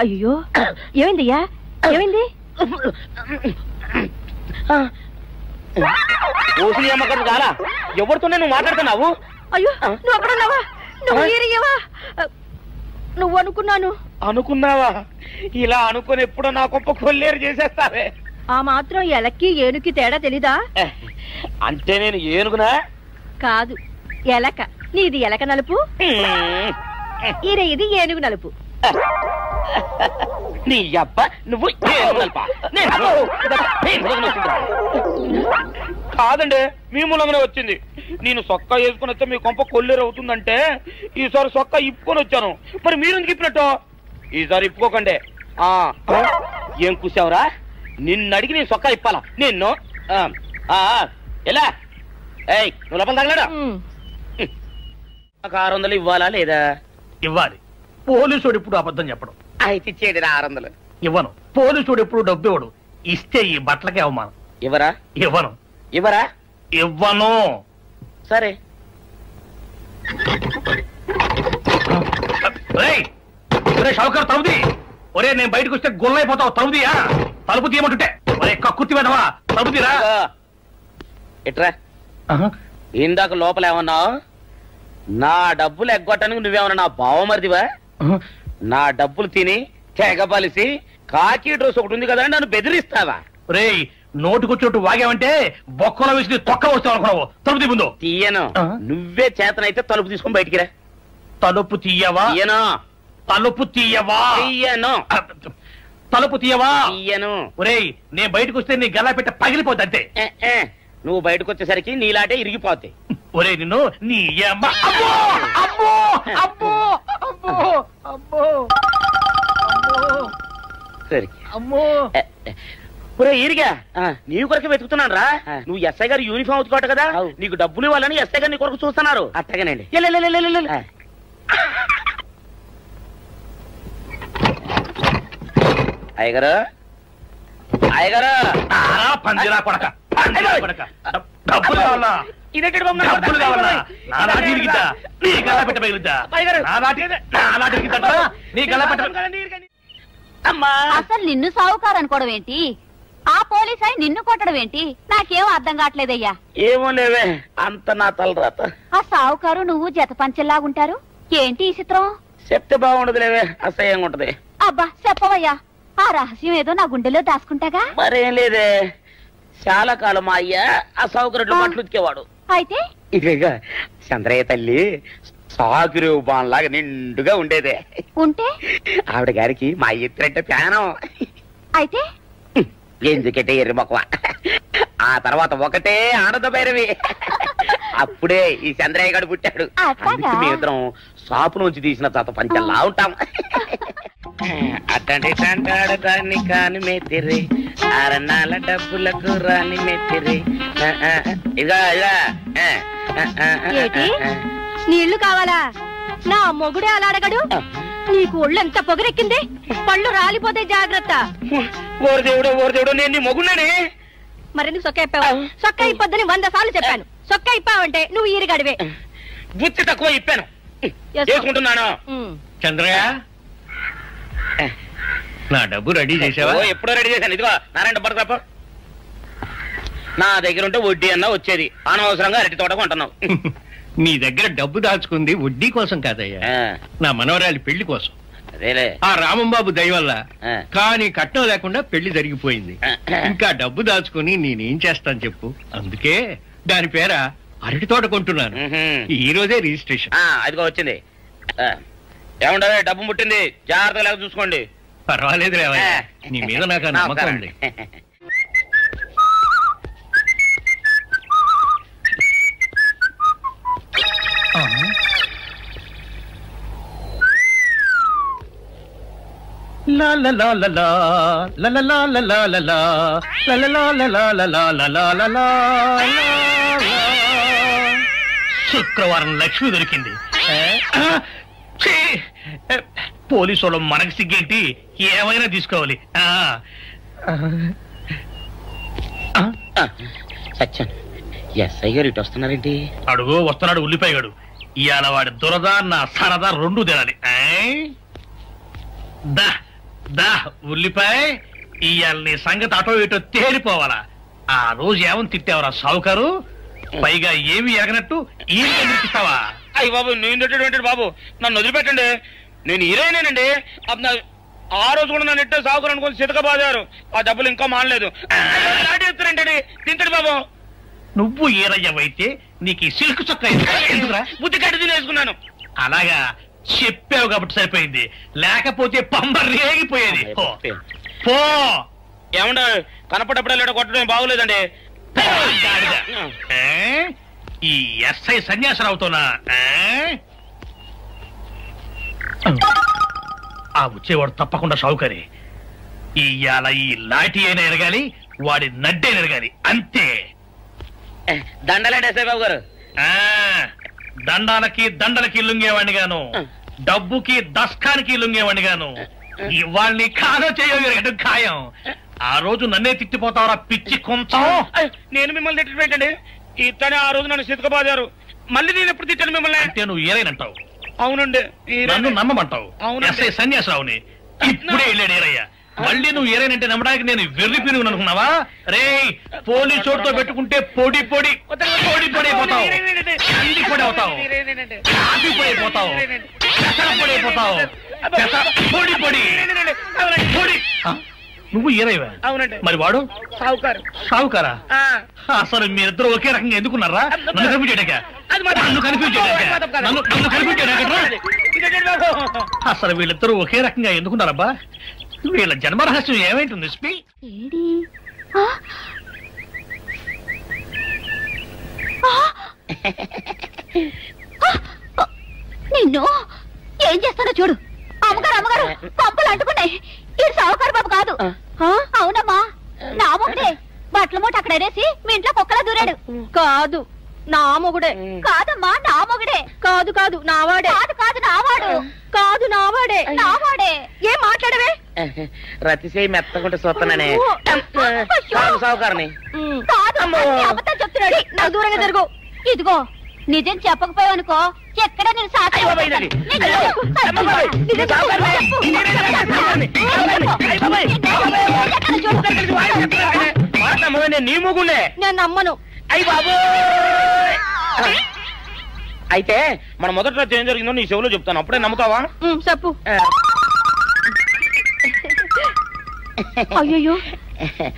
అయ్యో, ఏమైందయ్యా? ఏమైంది? ఓసిని అమ్మగారు కాలా, ఎవరితోనే నువ్వు మాట్లాడుతున్నావు? అయ్యో, నువ్వు అక్కడున్నావా? నువ్వు ఈరయ్యవా? నువ్వు అనుకున్నావా? ఇలా అనుకుని ఎప్పుడో నా గొప్ప కొల్లేరు చేసేస్తావే. ఆ మాత్రం ఎలక్కి ఏనుకి తేడా తెలీదా? అంటే నేను ఏనుగునా? కాదు, ఎలక. నీది ఎలక నలుపు, ఈరయ్యది ఏనుగు నలుపు. నీ అబ్బ నువ్వు కాదండి, మీ మూలంగానే వచ్చింది. నేను సొక్కా వేసుకుని వస్తే మీ కొంప కొల్లేరు అవుతుందంటే ఈసారి సొక్కా ఇప్పుకొని వచ్చాను. మరి మీరు ఎందుకు ఇప్పినట్టు? ఈసారి ఇప్పుకోకండి. ఏం కూసావురా? నిన్ను అడిగి నేను సొక్కా ఇప్పాలా? నిన్ను ఎలా? ఏయ్, నువ్వు లోపల తగలడా? 600 ఇవ్వాలా లేదా? ఇవ్వాలి. పోలీసుడు ఇప్పుడు అబద్ధం చెప్పడం. అయితే ఇచ్చేది 600. ఇవ్వను. పోలీసుడు ఎప్పుడు డబ్బు ఇవ్వడు. ఇస్తే ఈ బట్టలకే అవమానం. ఇవ్వరా? ఇవ్వను. సరే. షౌకర్ తలుపుది. ఒరే, నేను బయటకు వస్తే గొల్లైపోతావు. తలుపుదియా? తలుపు తీయమంటుంటే ఒరే కక్కుర్తి వెదవా, తలుపుదిరా. ఎట్రా, ఇందాక లోపల ఏమన్నావు? నా డబ్బులు ఎగ్గొట్టడానికి నువ్వేమన్నా నా బావమరిదివా? నా డబ్బులు తిని తెగబలిసి కాకి డ్రెస్ ఒకటి ఉంది కదా నన్ను బెదిరిస్తావా? రేయ్, నోటుకొచ్చుట్టు వాగావంటే బొక్కలో వేసి తొక్క వస్తావు అనుకున్నావు. తలుపు తీ ముందు. తీయను. నువ్వే చేతనైతే తలుపు తీసుకొని బయటికి రా. తలుపు తీయవా? తీయను. తలుపు తీయవా? తీయను. తలుపు తీయవా? తీయను. ఒరేయ్, నేను బయటకు వస్తే నీ గల్లా పెట్ట పగిలిపోద్ది అంతే. నువ్వు బయటకు వచ్చేసరికి నీలాటే ఇరిగిపోతాయి. ఒరే, నిన్ను నీ అబ్బా. అబ్బో అబ్బో అబ్బో అబ్బో అబ్బో సరే అమ్మో. ఒరే ఈరిగా, నీ కొరకు వెతుకుతున్నాను రా. నువ్వు ఎస్ఐ గారు యూనిఫామ్ అవుతుకోట కదా, నీకు డబ్బులు ఇవ్వాలని ఎస్ఐ గారు నీ కొరకు చూస్తున్నారు. అట్టగానండి. అయ్యగారు, పందిరా కొడక, డబ్బులు కావాలా? డబ్బులు కావాలా? నా లాటి ఇరిగిద్దా? నీ గల్లా పెట్ట పగిలిద్దా? నా లాటి ఇరిగిద్దా? నీ గల్లా పెట్ట. అసలు నిన్ను సావుకారు అనుకోవడం ఏంటి? ఆ పోలీస్ అయి నిన్ను కొట్టడం ఏంటి? నాకేం అర్థం కావట్లేదయ్యా. ఏమో లేవే, అంత నా తలరాత. ఆ సావుకారు నువ్వు జత పంచెల్లాగుంటారు ఏంటి ఈ చిత్రం? చెప్తే బాగుండదు లేవే, అసహ్యంగా ఉంటది. అబ్బా చెప్పవయ్యా, ఆ రహస్యం ఏదో నా గుండెలో దాచుకుంటాగా. మరేం లేదే, చాలా కాలం మా అయ్య ఆ సౌకర్యం బట్టలు ఉతికేవాడు. అయితే ఇక చంద్రయ్య తల్లి సాగురు బాన్లాగా నిండుగా ఉండేదే. ఉంటే ఆవిడ గారికి మా ఇద్దరంటే ప్యానం. అయితే ఎందుకంటే ఎర్రి మొక్కవ. ఆ తర్వాత ఒకటే ఆనంద భైరవి. అప్పుడే ఈ చంద్రయ్య గారు పుట్టాడు. అందుకే మీ ఇద్దరం షాపు నుంచి తీసిన తాత పంచల్లా ఉంటాం. అట్టండి అంటాడు దాన్ని కాని మెత్తిరి, అరణాల డబ్బులకు రాని మెత్తిరి. ఇదిగా నీళ్లు కావాలా? నా మొగుడే అలా అడగడు. నీకు ఒళ్ళు ఎంత పొగరెక్కింది, పళ్ళు రాలిపోతే జాగ్రత్త. ఓరు దేవుడు నేను నీ మొగుడనే. మరెందుకు సొక్క ఇప్పావు? సొక్క ఇప్పొద్దని 100 సార్లు చెప్పాను. సొక్క ఇప్పావంటే నువ్వు ఈరిగడివే. బుద్ధి తక్కువ ఇప్పాను, చేసుకుంటున్నాను. చంద్రయ్య, నా డబ్బు రెడీ చేసావా? ఎప్పుడో రెడీ చేశాను. ఇదిగో నారాయణ డబ్బు తప్ప నా దగ్గర ఉంటే వడ్డీ అన్నా వచ్చేది. అనవసరంగా అరటి తోట కొంటున్నావు. నీ దగ్గర డబ్బు దాచుకుంది వడ్డీ కోసం కాదయ్యా, నా మనవరాలి పెళ్లి కోసం. అదేలే. ఆ రామంబాబు దయ వల్ల కానీ కట్నం లేకుండా పెళ్లి జరిగిపోయింది. ఇంకా డబ్బు దాచుకుని నేనేం చేస్తాను చెప్పు. అందుకే దాని పేర అరటి తోట కొంటున్నాను. ఈ రోజే రిజిస్ట్రేషన్. అదిగో వచ్చింది. ఏముండదు, డబ్బు ముట్టింది, జాగ్రత్తగా లేక చూసుకోండి. పర్వాలేదు లేవయ్యా, నీ మీద నాకు నమ్మకం ఉంది. శుక్రవారం లక్ష్మి దొరికింది. పోలీసు వాళ్ళు మనకి సిగ్గేంటి, ఏమైనా తీసుకోవాలి. సత్యం, ఎస్ఐ గారు ఇటు వస్తున్నారేంటి? అడుగు వస్తున్నాడు ఉల్లిపాయగాడు. ఇవాళ వాడి దురద నా సరదా రెండు తినాలి. దా దా ఉల్లిపాయ, ఇవాళ నీ సంగతి అటో ఇటో తేలిపోవాలా. ఆ రోజు ఏమని తిట్టావరా సావుకారు, పైగా ఏమి ఎరగనట్టు ఈ ఇస్తావా? అయ్యి బాబు, నేను తిట్టేటువంటి బాబు, నన్ను వదిలిపెట్టండి. నేను హీరోయినేనండి. ఆ రోజు కూడా నన్ను ఇట్టే సాగుకుని అనుకుని సితక బాదారు. ఆ డబ్బులు ఇంకా మానలేదు. చెప్తారేంటండి, తింటాడు బాబు. నువ్వు ఈరయ్యవైతే నీకు సిల్క్ చొక్క ఎందుకురా? బుద్ధి కట్టి తినేసుకున్నాను. అలాగా చెప్పావు కాబట్టి సరిపోయింది, లేకపోతే పంబ రేగిపోయేది. పో. ఏమండ కనపడప్పుడే లేడ కొట్టడం బాగోలేదండి. ఈ ఎస్ఐ సన్యాసరావుతోనా? ఆ వచ్చేవాడు తప్పకుండా షౌకరి. ఇవాళ ఈ లాఠీ అయినా ఎరగాలి, వాడి నడ్డైనా ఎరగాలి, అంతే. దండలేండి ఎస్ఐ బాబు గారు. దండాలకి దండలకి లొంగేవాడిని గాను, డబ్బుకి దస్కానికి లొంగేవాడిని గాను. ఇవాళ్ళని కాదో చేయడం ఖాయం. ఆ రోజు నన్నే తిట్టిపోతావరా పిచ్చి కొంచెం. నేను మిమ్మల్ని తిట్టండి. ఇతనే ఆ రోజు నన్ను సితకబాదారు. మళ్ళీ నేను ఎప్పుడు తిట్టాను మిమ్మల్ని? అంటే నువ్వు ఏరైనంటావు. అవునండి, నన్ను నమ్మమంటావు. ఎస్ఐ సన్యాసరావుని ఇప్పుడే వెళ్ళాడు ఏరయ్య. మళ్ళీ నువ్వు ఏరైనంటే నమ్మడానికి నేను వెర్రి పిరుగు అనుకున్నావా? రే, పోలీసు చోటుతో పెట్టుకుంటే పొడి పొడి పొడి పొడి అయిపోతావు, కంది పొడి అవుతావు, కాఫీ పొడి అయిపోతావు, పెసర పొడి అయిపోతావు, పొడి పొడి పొడి. నువ్వు ఏరైవా? అవునండి. మరి వాడు సావుకారు. సావుకారా? అసలు మీరిద్దరు ఒకే రకంగా ఎందుకున్నారా? నన్ను కన్ఫ్యూజ్ చేయడాక, నన్ను కన్ఫ్యూజ్ చేయడాక, నన్ను కన్ఫ్యూజ్ చేయడాక. అసలు వీళ్ళిద్దరూ ఒకే రకంగా ఎందుకున్నారబ్బా? వీళ్ళ జన్మ రహస్యం ఏమైంటుంది? నిన్ను ఏం చేస్తానో చూడు. అమ్మగారు అమ్మగారు, పంపలు అంటుకున్నాయి. ఇది సావుకారు బాబు కాదు. అవునమ్మా, నా మొగుడే. బట్టల మూట అక్కడ ఎరేసి మీ ఇంట్లో కుక్కలా దూరాడు. కాదు, నా మొగుడే. కాదమ్మా, నా మొగుడే. కాదు కాదు, నావాడే. కాదు కాదు, నావాడు. కాదు, నావాడే. నావాడే. ఏం మాట్లాడవే? రతిసేయి మెత్తకుంటే చూస్తున్నానే సావుకారని. కాదు, అబద్ధం చెప్తున్నాడు. నాకు దూరంగా జరుగు. ఇదిగో, నిజం చెప్పకపోయావనుకో ఎక్కడ నేను నీ మొగుండే. నేను నమ్మను. అయ్యి బాబు, అయితే మన మొదటి రాత్రి ఏం జరిగిందో నీ చెవులో చెప్తాను, అప్పుడే నమ్ముతావా? చెప్పు. అయ్యో,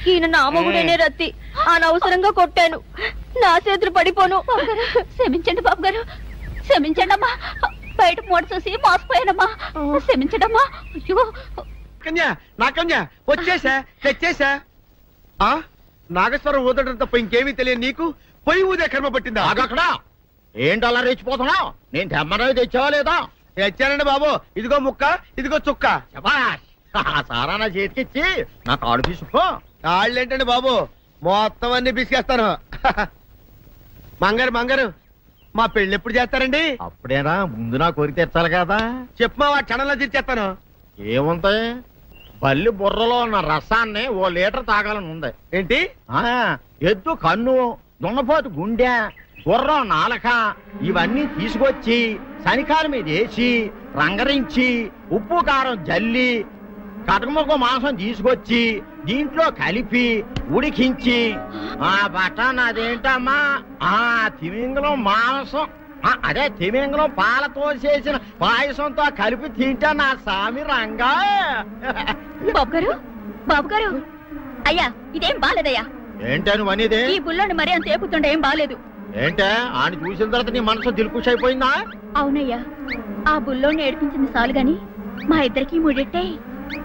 ఈయన నా మొగుడేనే రత్తి. అనవసరంగా కొట్టాను. నా చేతులు పడిపోను. క్షమించండి బాబు గారు, క్షమించండి అమ్మా. బయట మూట చూసి మోసపోయానమ్మా, క్షమించడమ్మా. అయ్యో కన్యా, నా కన్యా వచ్చేసా, తెచ్చేసా. నాగేశ్వరం ఊదటం తప్ప ఇంకేమీ తెలియదు నీకు. పొయ్యి ఊదే కర్మ పట్టిందా? అక్కడ ఏంటి అలా రెచ్చిపోతున్నావు? నేను తెమ్మనవి తెచ్చావా లేదా? తెచ్చానండి బాబు. ఇదిగో ముక్క, ఇదిగో చుక్క. సారా నా చేతికిచ్చి నా కాడు తీసుకో. కాళ్ళేంటండి బాబు, మొత్తం అన్ని పిసికేస్తాను. మంగారు మంగారు, మా పెళ్లి ఎప్పుడు చేస్తారండి? అప్పుడేనా, ముందు నా కోరిక తెచ్చాలి కదా. చెప్పు మా క్షణంలో తీర్చేస్తాను. ఏముంటాయి, బల్లి బుర్రలో ఉన్న రసాన్ని 1 లీటర్ తాగాలని ఉంది. ఏంటి? ఎద్దు కన్ను, దున్నపోతు గుండె, గుర్రం నాలక ఇవన్నీ తీసుకొచ్చి శనికాల మీద వేసి రంగరించి ఉప్పు కారం జల్లి కటకముక్క మాంసం తీసుకొచ్చి దీంట్లో కలిపి ఉడికించి బటన్ అదేంటమ్మా తిమింగలం మాంసం, అదే తిమింగలం పాలతో చేసిన పాయసంతో కలిపి తింటా నా సామి రంగా. బాబు గారు, బాబు గారు, అయ్యా ఇదేం బాలేదయ్యా. ఏంటే నువ్వు అనేది? ఈ బుల్లోని మరీ అంత ఏపుతుండే ఏం బాలేదు. ఏంటే ఆయన చూసిన తర్వాత నీ మనసు దిల్కుష్ అయిపోయిందా? అవునయ్యా, ఆ బుల్లోని ఏడిపించింది చాలు గాని మా ఇద్దరికి ముడిట్టే.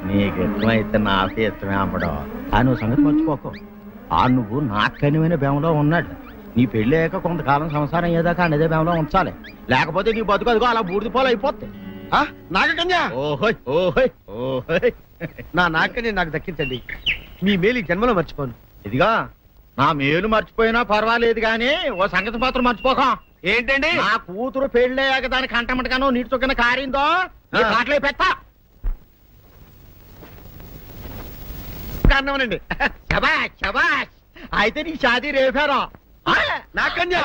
నీకు ఇష్టమైతే నాకే ఇష్టమే అమ్మడం. ఆ నువ్వు సంగతి మర్చిపోకు. నువ్వు నాకు కనివైన బేమలో ఉన్నాడు. నీ పెళ్లి అయ్యాక కొంతకాలం సంసారం ఏదాకా అదే బేమలో ఉంచాలి, లేకపోతే నీ బతుకు అదిగో అలా బూడిదిపోలు అయిపోతాయి. నాగకన్యా, ఓహోయ్ ఓహోయ్ ఓహోయ్, నా నాగకన్య నాకు దక్కించండి. మీ మేలు జన్మలో మర్చిపోను. ఇదిగా నా మేలు మర్చిపోయినా పర్వాలేదు గాని ఓ సంగతి మాత్రం మర్చిపోక. ఏంటండి? నా కూతురు పెళ్ళయ్యాక దానికి కంటమటగానో నీటి చొక్కన కారిందో కాట్లే పెట్ట కారణమనండి. శబాష్ శబాష్, అయితే నీ షాదీ రేపారా? నాకన్యా,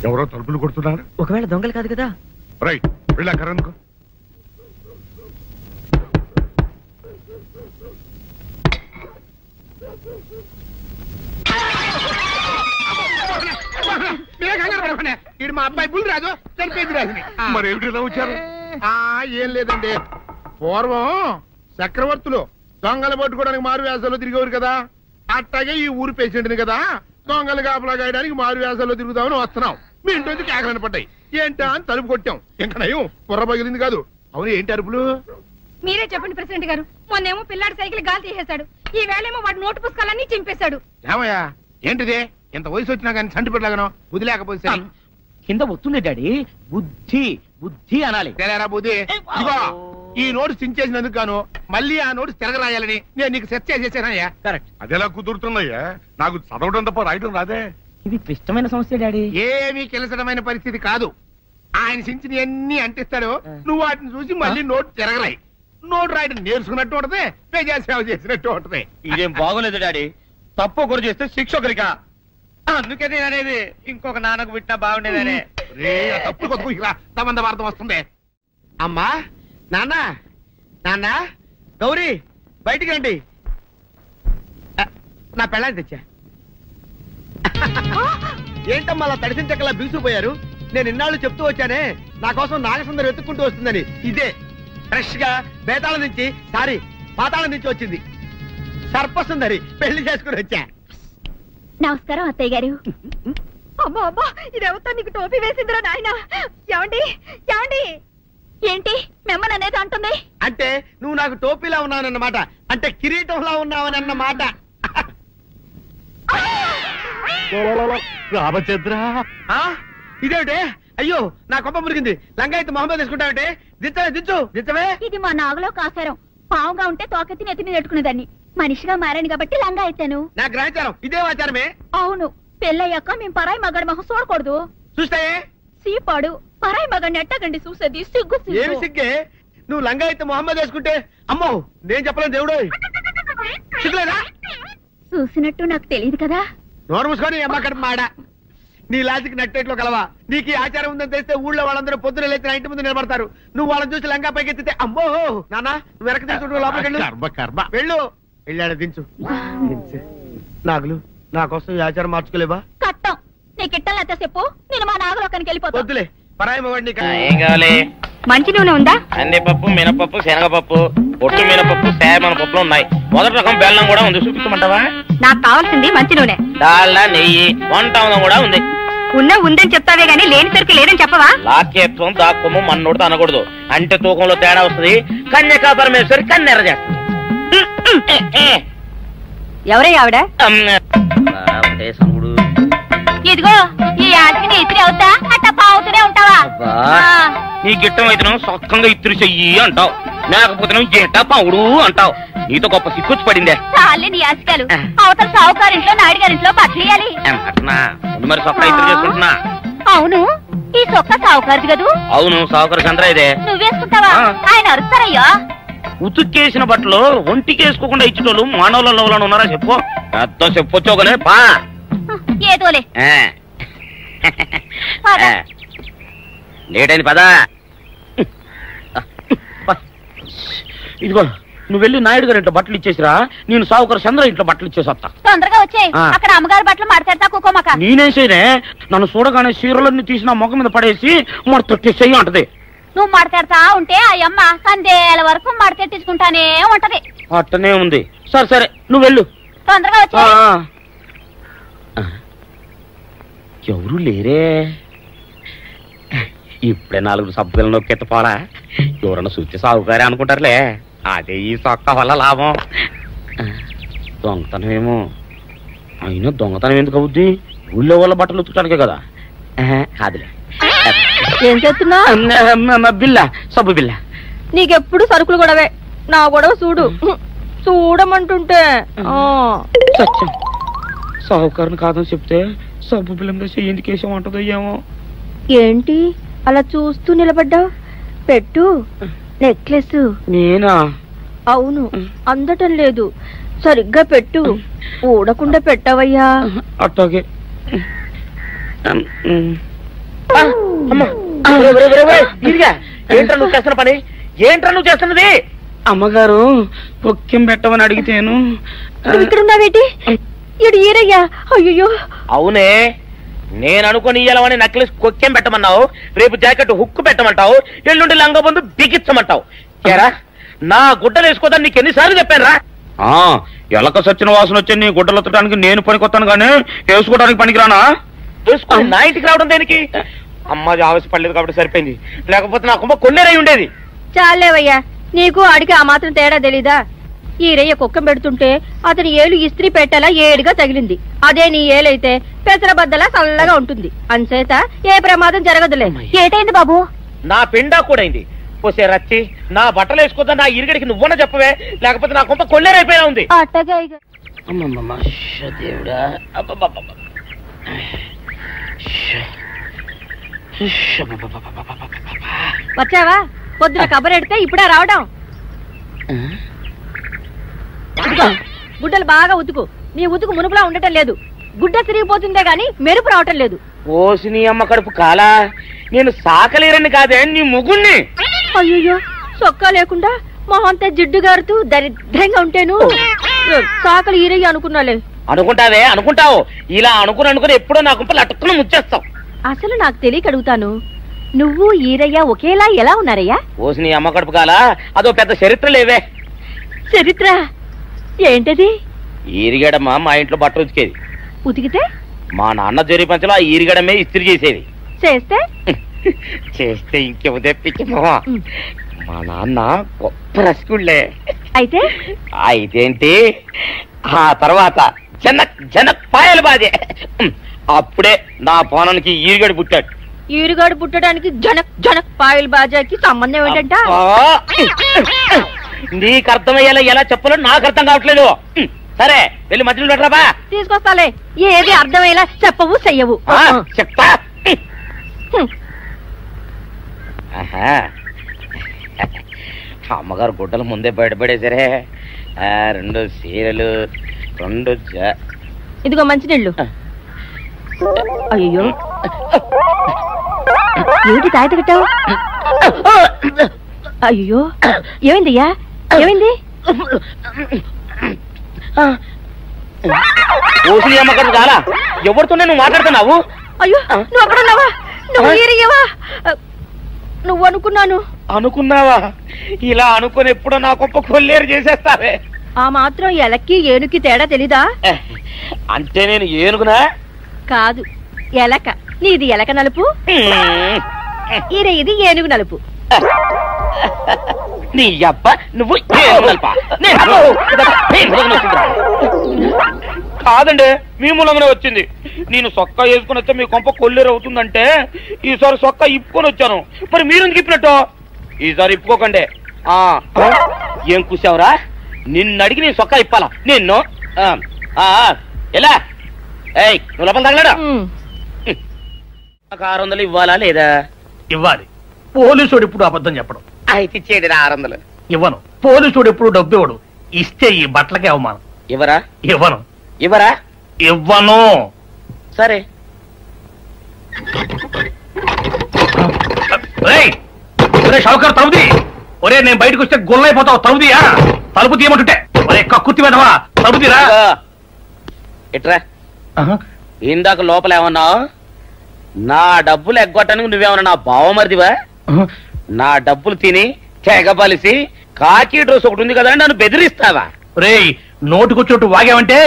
ఎవరో తలుపులు కొడుతున్నారు. ఒకవేళ దొంగలు కాదు కదా? రైట్, వెళ్ళాకరందుకు. వీడు మా అబ్బాయి బుల్ రాజు, చనిపోయింది రాజుని. మరి ఏమిటి ఇలా వచ్చారు? ఏం లేదండి, పూర్వం చక్రవర్తులు దొంగలు పట్టుకోవడానికి మారు వేసాల్లో తిరిగేవారు కదా, అట్టాగే ఈ ఊరు పేషెంట్ని కదా దొంగలు కాపలా గాయడానికి మారు వేసాల్లో తిరుగుదామని వస్తున్నాం. మీ ఇంటి కేకలను పడ్డాయి. ఏంటా అని తలుపు కొట్టాం. ఇంకా నయం బుర్ర పగిలింది కాదు. అవును, ఏంటి అరుపులు? మీరే చెప్పండి ప్రెసిడెంట్ గారు. మొన్నేమో పిల్లాడి సైకిల్ గాలి తీసేశాడు, ఈ వేళేమో వాడి నోటు పుస్తకాలన్నీ చింపేశాడు. ఏమయ్యా ఏంటిదే? ఇంత వయసు వచ్చినా కానీ చంటి పెట్టలాగనో వదిలేకపోతే కింద వస్తుంది డాడీ. బుద్ధి బుద్ధి అనాలి. తెలేరా బుద్ధి. ఇదిగో ఈ నోటు చించేసినందుకు గాను మళ్ళీ ఆ నోటు తిరగరాయాలని నేను నీకు సెట్ చేసేసానయ్యా. కరెక్ట్. అదెలా కుదురుతుందయ్యా? నాకు చదవడం తప్ప రాయటం రాదే. ఇది క్లిష్టమైన సమస్య డాడీ. ఏమీ కిలసడమైన పరిస్థితి కాదు. ఆయన చించిన ఎన్ని అంటిస్తాడో నువ్వు వాటిని చూసి మళ్ళీ నోటు తిరగరాయి. నోటు రాయడం నేర్చుకున్నట్టు ఉంటది, ప్రజా సేవ చేసినట్టు ఉంటది. ఇదేం బాగోలేదు డాడీ. తప్పు ఒకరు చేస్తే శిక్ష ఒకరికా? అందుకే నేను అనేది ఇంకొక నాన్నకు పుట్టినా బాగుండేదనే. తప్పు కొద్దు సంబంధ వార్త వస్తుంది. అమ్మా, నాన్న, నాన్న, గౌరీ బయటికి రండి. నా పెళ్ళాన్ని తెచ్చా. ఏంటమ్మా అలా తడిసిన చెక్కలా బిగుసిపోయారు? నేను ఇన్నాళ్ళు చెప్తూ వచ్చానే నా కోసం నాగసుందరం వెతుక్కుంటూ వస్తుందని. ఇదే ఫ్రెష్ గా బేతాళం నుంచి పాతాళం నుంచి వచ్చింది సర్పసుందరి. పెళ్లి చేసుకుని వచ్చా. నమస్కారం అత్తయ్య గారు. అమ్మా అమ్మా, ఇదేవతా నీకు టోపీ వేసిందిరా నాయన. ఏమండి ఏమండి? ఏంటి మిమ్మల్ని అనేది అంటుంది? అంటే నువ్వు నాకు టోపీలా ఉన్నావనన్నమాట, అంటే కిరీటంలా ఉన్నావనన్నమాట. రామచంద్ర, ఇదేమిటే? అయ్యో నా కొప్ప మురిగింది. లంగా అయితే మొహమ్మద్ తీసుకుంటావంటే? దించవే. ఇది మా నాగులో కాసారం. పావుగా ఉంటే తోకెత్తి నెత్తి మీద పెట్టుకునేదాన్ని. మనిషిగా మారాను కాబట్టి లంగా అయితాను. నా గ్రహచారం ఇదే ఆచారమే. అవును, పెళ్ళయ్యాక మేము పరాయి మగాడి మొహం చూడకూడదు. చూస్తాయే సీపాడు పరాయి మగాడిని ఎట్టగండి చూసేది. సిగ్గు ఏమి సిగ్గే? నువ్వు లంగా అయితే మొహమ్మద్ వేసుకుంటే అమ్మో నేను చెప్పలేను దేవుడు. సిగ్గులేదా? చూసినట్టు నాకు తెలియదు కదా. నోరు మూసుకొని అమ్మ కడుపు మాడ. నీ లాజిక్ నట్టేట్లో కలవా? నీకు ఈ ఆచారం ఉందని తెలిస్తే ఊళ్ళో వాళ్ళందరూ పొద్దున లేచి నా ఇంటి ముందు నిలబడతారు. నువ్వు వాళ్ళని చూసి లంగా పైకి ఎత్తితే అమ్మో నాన్న నువ్వు వెనక తీసుకుంటూ లోపలికి వెళ్ళు. వెళ్ళాడు దించు. నాగులు నా కోసం ఈ ఆచారం మార్చుకోలేవా? కట్టం నీకు ఇట్టలేత చెప్పు, నేను మా నాగలోకానికి వెళ్ళిపోతా. వద్దులే, పరాయి మగవాడిని. ఏం కావాలి? మంచి నూనె ఉందా? కందిపప్పు, మినపప్పు, శనగపప్పు, పొట్టు మినపప్పు, సేమన పప్పులు ఉన్నాయి. మొదటి రకం బెల్లం కూడా ఉంది, చూపించమంటావా? నాకు కావాల్సింది మంచి నూనె. డాల్డా, నెయ్యి, వంట కూడా ఉంది. ఉన్న ఉందని చెప్తావే గానీ లేని సరికి లేదని చెప్పవా? లాక్యత్వం దాక్కుము మన్నోడితో అనకూడదు, అంటే తూకంలో తేడా వస్తుంది. కన్యకా పరమేశ్వరి కన్నెర చేస్తుంది. ఎవరై ఆవిడ? ఇదిగో ఈ ఆటకి నీ ఇస్త్రీ అవుతా అట్ట పావుతూనే ఉంటావా? నీ గిట్టం అయితే సొక్కంగా ఇత్తురు చెయ్యి అంటావు, లేకపోతే గేట పావుడు అంటావు. నీతో గొప్ప సిక్కుచ్చి పడిందే. చాలే నీ ఆశకాలు. అవతల సావుకారింట్లో నాయుడు గారింట్లో బట్టలేయాలి. మరి సొక్క ఇత్తురు చేసుకుంటున్నా. అవును, ఈ సొక్క సావుకారిది కదూ? అవును, సావుకారు చంద్ర ఇదే. నువ్వేసుకుంటావా? ఆయన అరుస్తారయ్యా. ఉతుక్కేసిన బట్టలు ఒంటికి వేసుకోకుండా ఇచ్చేటోళ్ళు మానవులలో ఉన్నారా చెప్పు? పెద్ద చెప్పొచ్చోగనే పా. ఏదోలే లేట్ అయింది పదా. ఇదిగో నువ్వు వెళ్ళి నాయుడు గారి ఇంట్లో బట్టలు ఇచ్చేసిరా, నేను సావుకారు చంద్ర ఇంట్లో బట్టలు ఇచ్చేసి వస్తా. తొందరగా వచ్చాయి. అక్కడ అమ్మగారి బట్టలు మాడతాడతా కుకోమక. నేనేం చేయనే, నన్ను చూడగానే చీరలన్నీ తీసి నా ముఖం మీద పడేసి మడతెట్టేసేయి అంటది. నువ్వు మాడతాడతా ఉంటే ఆ అమ్మ సందేల వరకు మడతెట్టించుకుంటానే ఉంటది. అట్టనే ఉంది. సరే సరే నువ్వు వెళ్ళు. తొందరగా వచ్చా. ఎవరు లేరే, ఇప్పుడే 4 సబ్బులు నొక్కెత్తపోరా. ఎవరన్నా చూస్తే సాగుకారే అనుకుంటారులే. అదే ఈ సొక్క వల్ల లాభం. దొంగతనం ఏమో, అయినా దొంగతనం ఎందుకు అవుద్ది? ఊళ్ళో వాళ్ళ బట్టలు ఉతుకడానికే కదా. కాదులే. ఏం చేస్తున్నా? బిల్ల, సబ్బు బిల్ల. నీకెప్పుడు సరుకులు గొడవే. నా గొడవ చూడు. చూడమంటుంటే సత్యం, సాహుకారుని కాదని చెప్తే సబ్బు బిల్ల మీద ఎందుకు వేసామంటదో ఏమో. ఏంటి అలా చూస్తూ నిలబడ్డావు? పెట్టు. నెక్లెస్. నేనా? అవును, అందటం లేదు. సరిగ్గా పెట్టు. ఊడకుండా పెట్టవయ్యా. అట్టాగే. ఏంట్రా నువ్వు చేస్తున్న పని? ఏంట్రా నువ్వు చేస్తున్నది? అమ్మగారు పొక్కెం పెట్టమని అడిగితేను. ఇక్కడ ఉన్నావేటి? ఇడు ఈరయ్యా. అయ్యో. అవునే, నేను అనుకుని ఇయ్యాలని నక్లెస్ కొక్కెం పెట్టమన్నావు, రేపు జాకెట్ హుక్కు పెట్టమంటావు, ఎల్లుండి లంగబందు బిగించమంటావు. ఏరా నా గుడ్డలు వేసుకోదాన్ని నీకు ఎన్నిసార్లు చెప్పాను రా? ఎలక సచ్చిన వాసన వచ్చి నీ గుడ్డలు ఎత్తడానికి నేను పనికొత్తాను గానీ వేసుకోవడానికి పనికిరానా? వేసుకుని నా ఇంటికి రావడం దేనికి? అమ్మాది ఆవేశపడలేదు కాబట్టి సరిపోయింది, లేకపోతే నా కుమ్మ కొన్నేరై ఉండేది. చాలేవయ్యా, నీకు ఆడికి ఆ మాత్రం తేడా తెలీదా? ఈరయ్య కుక్కం పెడుతుంటే అతని ఏలు ఇస్త్రీ పెట్టేలా ఏడుగా తగిలింది. అదే నీ ఏలైతే పెసరబద్దలా చల్లగా ఉంటుంది. అంచేత ఏ ప్రమాదం జరగదులే. ఏటైంది బాబు? నా పిండా కూడా అయింది. పోసే రచ్చి నా బట్టలు వేసుకోద్దా నా ఇరుగడికి నువ్వన చెప్పవే, లేకపోతే నా కొంప కొల్లేరైపోయినా ఉంది. వచ్చావా? పొద్దున కబరెడితే ఇప్పుడే రావడం. గుడ్డలు బాగా ఉతుకు. నీ ఉతుకు మునుపులా ఉండటం లేదు. గుడ్డ తిరిగిపోతుందే గాని మెరుపు రావటం లేదు. ఓసి నీ అమ్మ కడుపు కాలా, నేను సాకలేరని కాదే నీ ముగ్గుణ్ణి. అయ్యో, సొక్కా లేకుండా మొహంతా జిడ్డు గారుతూ దరిద్రంగా ఉంటేను సాకలు ఈరయ్య అనుకున్నాలే. అనుకుంటావే, అనుకుంటావు. ఇలా అనుకుని ఎప్పుడో నా గుంపలు అటుక్కుని ముచ్చేస్తావు. అసలు నాకు తెలియక అడుగుతాను, నువ్వు ఈరయ్య ఒకేలా ఎలా ఉన్నారయ్యా? ఓసి నీ అమ్మ కడుపు కాలా, అదో పెద్ద చరిత్ర లేవే. చరిత్ర ఏంటది? ఈరిగడమ్మ మా ఇంట్లో బట్టలు ఉతికేది. ఉతికితే మా నాన్న జరి పంచలో ఆ ఈరిగడమే ఇస్త్రీ చేసేది. చేస్తే చేస్తే ఇంకేమో తెప్పించమా. మా నాన్న గొప్ప రసికుళ్ళే. అయితే అయితేంటి, ఆ తర్వాత జనక్ పాయలు బాధే. అప్పుడే నా పోనానికి ఈరిగడు పుట్టాడు. ఈరుగాడు పుట్టడానికి జనక్ పాయల్ బాజాకి సంబంధం ఏంటంట? నీకు అర్థమయ్యేలా ఎలా చెప్పాలో నాకు అర్థం కావట్లేదు. సరే వెళ్ళి మధ్యలో పెట్టరాబా. తీసుకొస్తాలే. ఏది అర్థమయ్యేలా చెప్పవు చెయ్యవు. చెప్తా. అమ్మగారు గుడ్డలు ముందే బయటపడేసరే. 2 చీరలు, 2 ఇదిగో మంచినీళ్ళు. అయ్యో, ఏమిటి తాయిత కట్టావు? అయ్యో, ఏమైందయ్యా? ఏమైంది? ఓసి అమ్మగారు చాలా ఎవరితోనే నువ్వు మాట్లాడుతున్నావు? అయ్యో, నువ్వు అక్కడున్నావా? నువ్వు ఈరయ్యవా? నువ్వు అనుకున్నావా? ఇలా అనుకుని ఎప్పుడో నా గొప్ప కొల్లేరు చేసేస్తావే. ఆ మాత్రం ఎలక్కి ఏనుకి తేడా తెలీదా? అంటే నేను ఏనుగునా? కాదు, ఎలక. నీది ఎలక నలుపు, ఇది ఏనుగు నలుపు. నీ అబ్బ నువ్వు కాదండి, మీ మూలంగానే వచ్చింది. నేను సొక్క వేసుకుని వస్తే మీ కొంప కొల్లేరు అవుతుందంటే ఈసారి సొక్క ఇప్పుకొని వచ్చాను. మరి మీరెందుకు ఇప్పినట్టు? ఈసారి ఇప్పుకోకండి. ఏం కూసావురా? నిన్ను అడిగి నేను సొక్క ఇప్పాలా నిన్ను? ఎలా నువ్వు లోపల తగలడా? 600 ఇవ్వాలా లేదా? ఇవ్వాలి. పోలీసుడు ఇప్పుడు అబద్ధం చెప్పడం. అయితే ఇచ్చేయండి 600. ఇవ్వను. పోలీసుడు ఎప్పుడు డబ్బు ఇవ్వడు. ఇస్తే ఈ బట్టలకే అవమానం. ఇవ్వరా? ఇవ్వను. ఇవ్వరా? ఇవ్వను. సరే. షౌకర్ తలుపుది. ఒరే నేను బయటకు వస్తే గొల్లైపోతావు. తలుపుదియా? తలుపు తీయమంటుంటే ఒరే కక్కుర్తి వెదవా, తలుపుదిరా. ఎట్రా ఇందాక లోపల ఏమన్నావు? నా డబ్బులు ఎగ్గొట్టడానికి నువ్వేమన్నా నా బావమరిదివా? నా డబ్బులు తిని తెగబలిసి కాకి డ్రెస్ ఒకటి ఉంది కదా నన్ను బెదిరిస్తావా? రే నోటుకొచ్చోటు వాగావంటే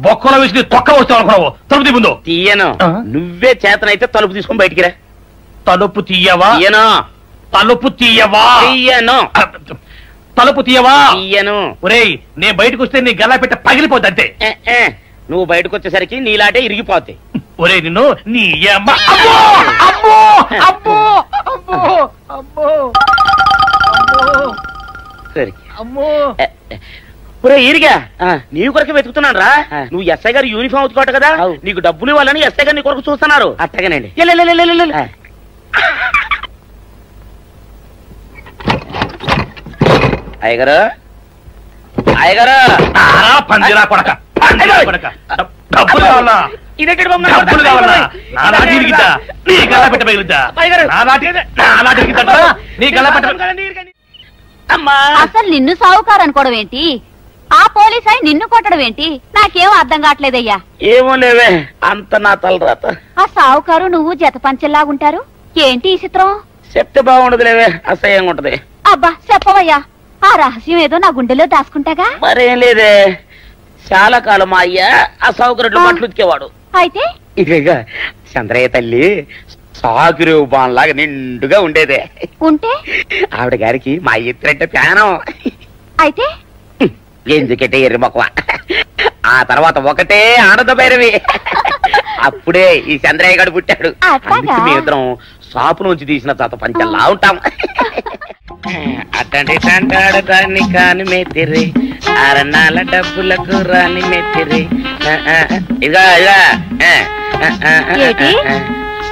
బొక్కలో వేసి తొక్క వస్తావు అనుకున్నావు. తలుపు ముందు తీయను. నువ్వే చేతనైతే తలుపు తీసుకొని బయటికి రా. తలుపు తీయవా? తీయను. తలుపు తీయవా? తీయను. తలుపు తీయవా? తీయను. ఒరే నేను బయటకు వస్తే నీ గల్లా పెట్ట పగిలిపోద్ది అంతే. నువ్వు బయటకు వచ్చేసరికి నీలాటే ఇరిగిపోతాయి. ఒరే నిన్ను నీ అమ్మ. సరే ఒరే ఇరిగా నీ కొరకు వెతుకుతున్నాను రా. నువ్వు ఎస్ఐ గారు యూనిఫామ్ అవుతుకోట కదా, నీకు డబ్బులు ఇవ్వాలని ఎస్ఐ గారు నీ కొరకు చూస్తున్నారు. అట్టగానండి. అయ్యగారు అయ్యగారు పందిరా కొడక డబ్బులు కావాలా? డబ్బులు కావాలా? నా నాటి ఇరిగిద్దా నీ గల్లా పెట్ట పగిలిద్దా? నా నాటి ఇరిగిద్దా నీ గల్లా పెట్ట? అసలు నిన్ను సావుకారు అనుకోవడం ఏంటి? ఆ పోలీస్ అయి నిన్ను కొట్టడం ఏంటి? నాకేం అర్థం కావట్లేదయ్యా. ఏమో లేవే, అంత నా తలరాత. ఆ సావుకారు నువ్వు జత పంచెల్లాగుంటారు ఏంటి ఈ చిత్రం? చెప్తే బాగుండదు లేవే, అసహ్యంగా ఉంటది. అబ్బా చెప్పవయ్యా, ఆ రహస్యం ఏదో నా గుండెలో దాచుకుంటాగా. మరేం లేదే, చాలా కాలం మా అయ్య ఆ సౌకర్యం బట్టలు ఉతికేవాడు. అయితే ఇక చంద్రయ్య తల్లి సాగురు బాన్లాగా నిండుగా ఉండేదే. ఉంటే ఆవిడ గారికి మా ఎత్తులంటే ప్యానం. అయితే ఎందుకంటే ఎర్రి మొక్కవ. ఆ తర్వాత ఒకటే ఆనంద భైరవి. అప్పుడే ఈ చంద్రయ్య గారు పుట్టాడు. మేమిద్దరం షాపు నుంచి తీసిన తాత పంచల్లా ఉంటాం. అట్టండి అంటాడు దాన్ని కాని మెత్తిరి, అరణాల డబ్బులకు రాని మెత్తిరి. ఇదిగా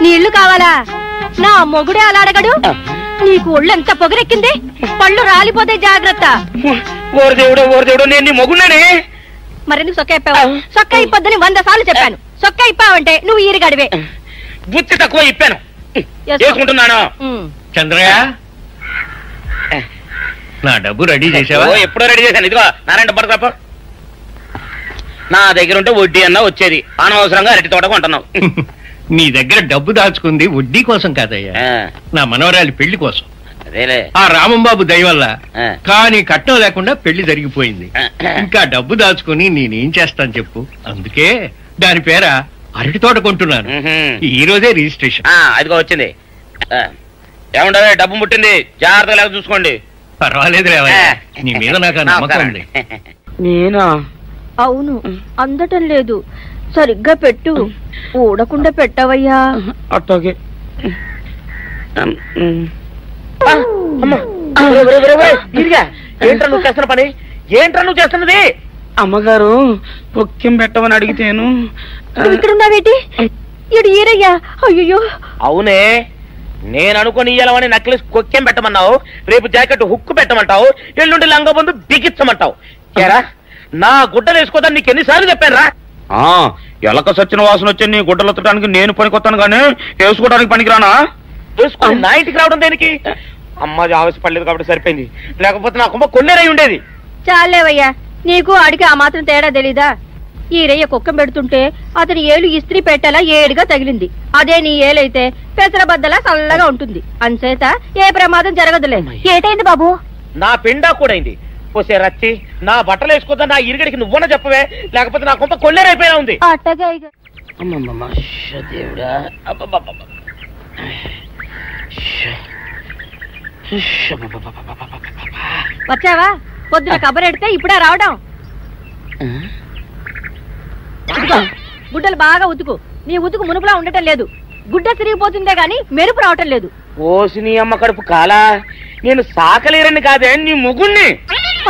నీళ్లు కావాలా? నా మొగుడే అలా అడగడు. నీకు ఒళ్ళు ఎంత పొగరెక్కింది, పళ్ళు రాలిపోతే జాగ్రత్త. ఓరు దేవుడు నేను నీ మొగుడనే. మరెందుకు సొక్క ఇప్పావు? సొక్క ఇప్పొద్దని 100 సార్లు చెప్పాను. సొక్క ఇప్పావంటే నువ్వు ఈరిగడివే. బుద్ధి తక్కువ ఇప్పాను, చేసుకుంటున్నాను. చంద్రయ్య నా డబ్బు రెడీ చేసావా? ఎప్పుడో రెడీ చేశాను. ఇదిగో నారాయణ డబ్బు తప్ప నా దగ్గర ఉంటే వడ్డీ అన్నా వచ్చేది, అనవసరంగా అరటి తోట కొంటున్నావు. నీ దగ్గర డబ్బు దాచుకుంది వడ్డీ కోసం కాదయ్యా, నా మనవరాలి పెళ్లి కోసం. అదేలే, ఆ రామంబాబు దయ వల్ల కానీ కట్నం లేకుండా పెళ్లి జరిగిపోయింది. ఇంకా డబ్బు దాచుకుని నేనేం చేస్తాను చెప్పు. అందుకే దాని పేర అరటి తోట కొంటున్నాను. ఈ రోజే రిజిస్ట్రేషన్. అదిగో వచ్చింది. ఏముండవే, డబ్బు ముట్టింది, జాగ్రత్తగా లేక చూసుకోండి. పర్వాలేదు లేవయ్యా, నీ మీద నాకు నమ్మకం ఉంది. నేనా? అవును, అందటం లేదు. సరిగ్గా పెట్టు, ఊడకుండా పెట్టవయ్యా. అట్టోకే. ఏంట్రా నువ్వు చేస్తున్న పని? ఏంట్రా నువ్వు చేస్తున్నది? అమ్మగారు పొక్కెం పెట్టమని అడిగితేను ఇక్కడున్నావేటి? ఇడు ఈరయ్యా. అయ్యో అవునే, నేను అనుకుని ఇయ్యాలని నక్లెస్ కొక్కెం పెట్టమన్నావు, రేపు జాకెట్ హుక్కు పెట్టమంటావు, ఎల్లుండి లంగబందు బిగించమంటావు. ఏరా నా గుడ్డలు వేసుకోదని నీకు ఎన్నిసార్లు చెప్పాను రా? ఎలక సచ్చిన వాసన వచ్చి నీ గుడ్డలు ఎత్తడానికి నేను పనికొత్తాను కానీ వేసుకోవడానికి పనికిరానా? వేసుకుని నా ఇంటికి రావడం దేనికి? అమ్మాది ఆవేశపడలేదు కాబట్టి సరిపోయింది, లేకపోతే నా కుమ్మ కొన్నేరై ఉండేది. చాలేవయ్యా, నీకు ఆడికి ఆ మాత్రం తేడా తెలీదా? ఈరయ్య కుక్కం పెడుతుంటే అతని ఏలు ఇస్త్రీ పెట్టేలా ఏడుగా తగిలింది. అదే నీ ఏలైతే పెసరబద్దలా చల్లగా ఉంటుంది. అంచేత ఏ ప్రమాదం జరగదులే. ఏటైంది బాబు? నా పిండా కూడా అయింది. పోసే రచ్చి నా బట్టలు వేసుకోద్దా, నా ఇరుగడికి నువ్వున చెప్పవే, లేకపోతే నా కొంత కొల్లేరైపోయినా ఉంది. దేవుడా వచ్చావా? పొద్దున కబరెడితే ఇప్పుడే రావడం. గుడ్డలు బాగా ఉతుకు. నీ ఉతుకు మునుపులా ఉండటం లేదు. గుడ్డ తిరిగిపోతుందే గాని మెరుపు రావటం లేదు. ఓసి నీ అమ్మ కడుపు కాలా, నేను సాకలేరని కాదే నీ ముగుణ్ణి.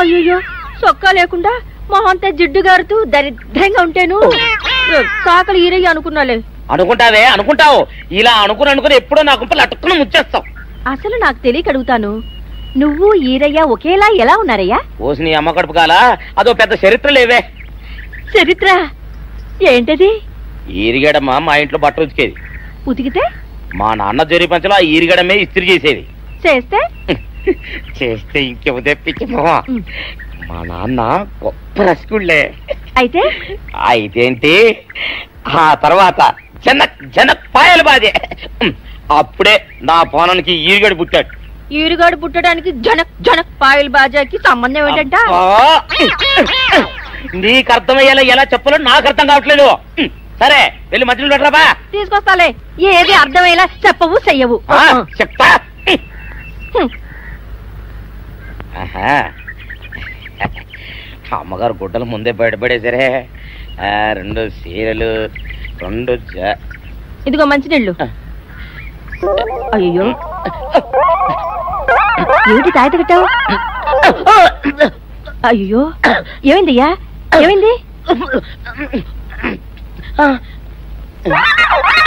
అయ్యో, సొక్కా లేకుండా మొహంతా జిడ్డు గారుతూ దరిద్రంగా ఉంటేను సాకలు ఈరయ్య అనుకున్నాలే. అనుకుంటావే అనుకుంటావు, ఇలా అనుకుని ఎప్పుడో నా గుంపలు అటుక్కున ముచ్చేస్తావు. అసలు నాకు తెలియక అడుగుతాను, నువ్వు ఈరయ్య ఒకేలా ఎలా ఉన్నారయ్యా? ఓసి నీ అమ్మ కడుపు కాలా, అదో పెద్ద చరిత్ర లేవే. చరిత్ర ఏంటది? ఈరిగడమ్మ మా ఇంట్లో బట్టలు ఉతికేది. ఉతికితే మా నాన్న జరి పంచలో ఆ ఈరిగడమే ఇస్త్రీ చేసేది. చేస్తే చేస్తే ఇంకేమో తెప్పించమా. మా నాన్న గొప్ప రసికుళ్ళే. అయితే అయితేంటి, ఆ తర్వాత జనక్ పాయలు బాధే. అప్పుడే నా పోనానికి ఈరిగడు పుట్టాడు. ఈరుగాడు పుట్టడానికి జనక్ పాయల్ బాజాకి సంబంధం ఏంటంట? నీకు అర్థమయ్యేలా ఎలా చెప్పాలో నాకు అర్థం కావట్లేదు. సరే వెళ్ళి మధ్యలో పెట్టరాబా. తీసుకొస్తాలే. ఏది అర్థమయ్యేలా చెప్పవు చెయ్యవు. చెప్తా. అమ్మగారు గుడ్డలు ముందే బయటపడేసరే. 2 చీరలు, 2 ఇదిగో మంచినీళ్ళు. అయ్యో, ఏంటి తాయత కట్టావు? అయ్యో, ఏమైందయ్యా? ఏమైంది?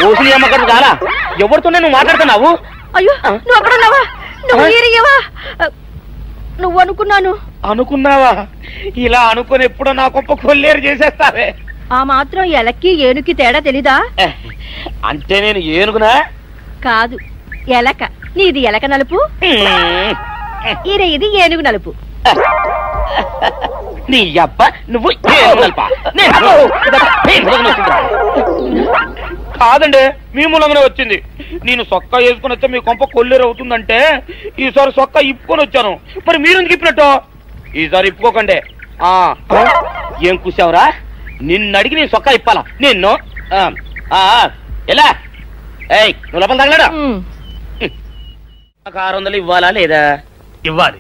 ఓసిని అమ్మగారు కాలా, ఎవరితోనే నువ్వు మాట్లాడుతున్నావు? అయ్యో, నువ్వు అక్కడున్నావా? నువ్వు ఏరియవా? నువ్వు అనుకున్నావా? ఇలా అనుకుని ఎప్పుడో నా గొప్ప కొల్లేరు చేసేస్తావే. ఆ మాత్రం ఎలక్కి ఏనుకి తేడా తెలీదా? అంటే నేను ఏనుగునా? కాదు, ఎలక. నీది ఎలక నలుపు, ఇది ఏనుగు నలుపు. నీ అబ్బ నువ్వు కాదండి, మీ మూలంగానే వచ్చింది. నేను సొక్కా వేసుకుని వస్తే మీ కొంప కొల్లేరు అవుతుందంటే ఈసారి సొక్కా ఇప్పుకొని వచ్చాను. మరి మీరెందుకు ఇప్పినట్టు? ఈసారి ఇప్పుకోకండి. ఏం కూసావురా? నిన్ను అడిగి నేను సొక్కా ఇప్పాలా? నిన్ను ఎలా? ఏయ్, నువ్వు లోపల తగలడా? 600 ఇవ్వాలా లేదా? ఇవ్వాలి.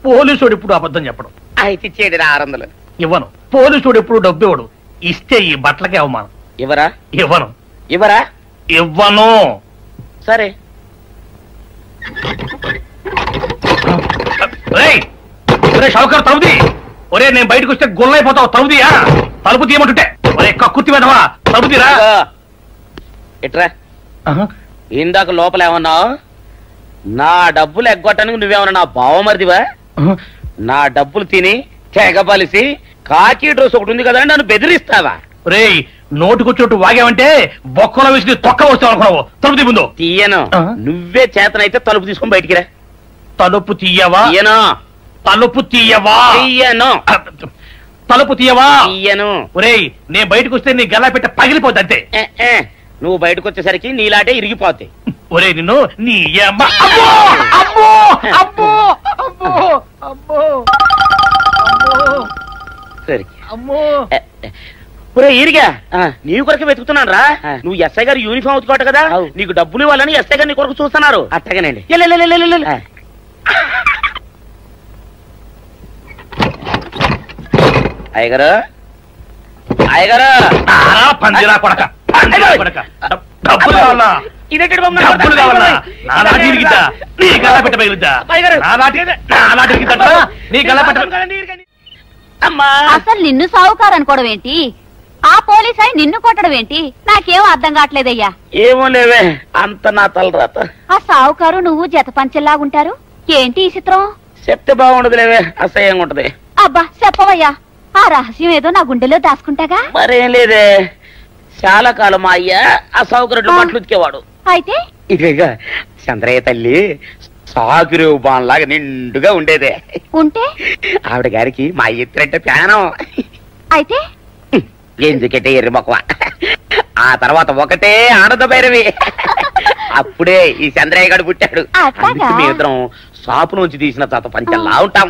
పోలీసుడు ఇప్పుడు అబద్ధం చెప్పడం. అయితే ఇచ్చేది 600. ఇవ్వను. పోలీసుడు ఎప్పుడు డబ్బు ఇవ్వడు. ఇస్తే ఈ బట్టలకే అవమానం. ఇవ్వరా? ఇవ్వను. సరే. షౌకర్ తలుపుది. ఒరే, నేను బయటకు వస్తే గొల్లైపోతావు. తలుపుదియా? తలుపు తీయమంటుంటే ఒరే కక్కుర్తి వెదవా, తలుపు తీరా. ఎట్రా, ఇందాక లోపల ఏమన్నావు? నా డబ్బులు ఎగ్గొట్టడానికి నువ్వేమన్నా నా బావమరిదివా? నా డబ్బులు తిని తెగబలిసి కాకి డ్రెస్ ఒకటి ఉంది కదా అని నన్ను బెదిరిస్తావా? రేయ్, నోటుకొచ్చేట్టు వాగావంటే బొక్కలో వేసి తొక్క వస్తావు అనుకున్నావు. తలుపు తీ ముందు. తీయను. నువ్వే చేతనైతే తలుపు తీసుకొని బయటికి రా. తలుపు తీయవా? తలుపు తీయవా? తీయను. తలుపు తీయవా? తీయను. ఒరేయ్, నేను బయటకు వస్తే నీ గల్లా పెట్ట పగిలిపోద్ది అంతే. నువ్వు బయటకు వచ్చేసరికి నీలాటే ఇరిగిపోతాయి. ఒరే, నిన్ను నీ ఇరిగా నీ కొరకు వెతుకుతున్నాను రా. నువ్వు ఎస్ఐ గారు యూనిఫామ్ అవుతుకోట కదా, నీకు డబ్బులు ఇవ్వాలని ఎస్ఐ గారు నీ కొరకు చూస్తున్నారు. అట్టగానండి. అయ్యగారు, పందిరా కొడక, డబ్బులు కావాలా? డబ్బులు కావాలా? నా నాటి ఇరిగిద్దా? నీ గల్లా పెట్ట పగిలిద్దా? నీ గల్లా పెట్ట. అసలు నిన్ను సావుకారు అనుకోవడం ఏంటి? ఆ పోలీస్ అయి నిన్ను కొట్టడం ఏంటి? నాకేం అర్థం కావట్లేదయ్యా. ఏమో లేవే, అంత నా తలరాత. ఆ సావుకారు నువ్వు జత పంచెల్లాగుంటారు ఏంటి ఈ చిత్రం? చెప్తే బాగుండదు లేవే, అసహ్యంగా ఉంటది. అబ్బా చెప్పవయ్యా, ఆ రహస్యం ఏదో నా గుండెలో దాచుకుంటాగా. మరేం లేదే, చాలా కాలం మా అయ్య ఆ సౌకర్యం బట్టలు ఉతికేవాడు. అయితే ఇక చంద్రయ్య తల్లి సాగురు బాన్లాగా నిండుగా ఉండేదే. ఉంటే ఆవిడ గారికి మా ఎత్తురంటే ప్రాణం. అయితే ఎందుకంటే ఎర్రి మొక్కవ. ఆ తర్వాత ఒకటే ఆనంద భైరవి. అప్పుడే ఈ చంద్రయ్య గారు పుట్టాడు. మీ ఇద్దరం షాపు నుంచి తీసిన తాత పంచల్లా ఉంటాం.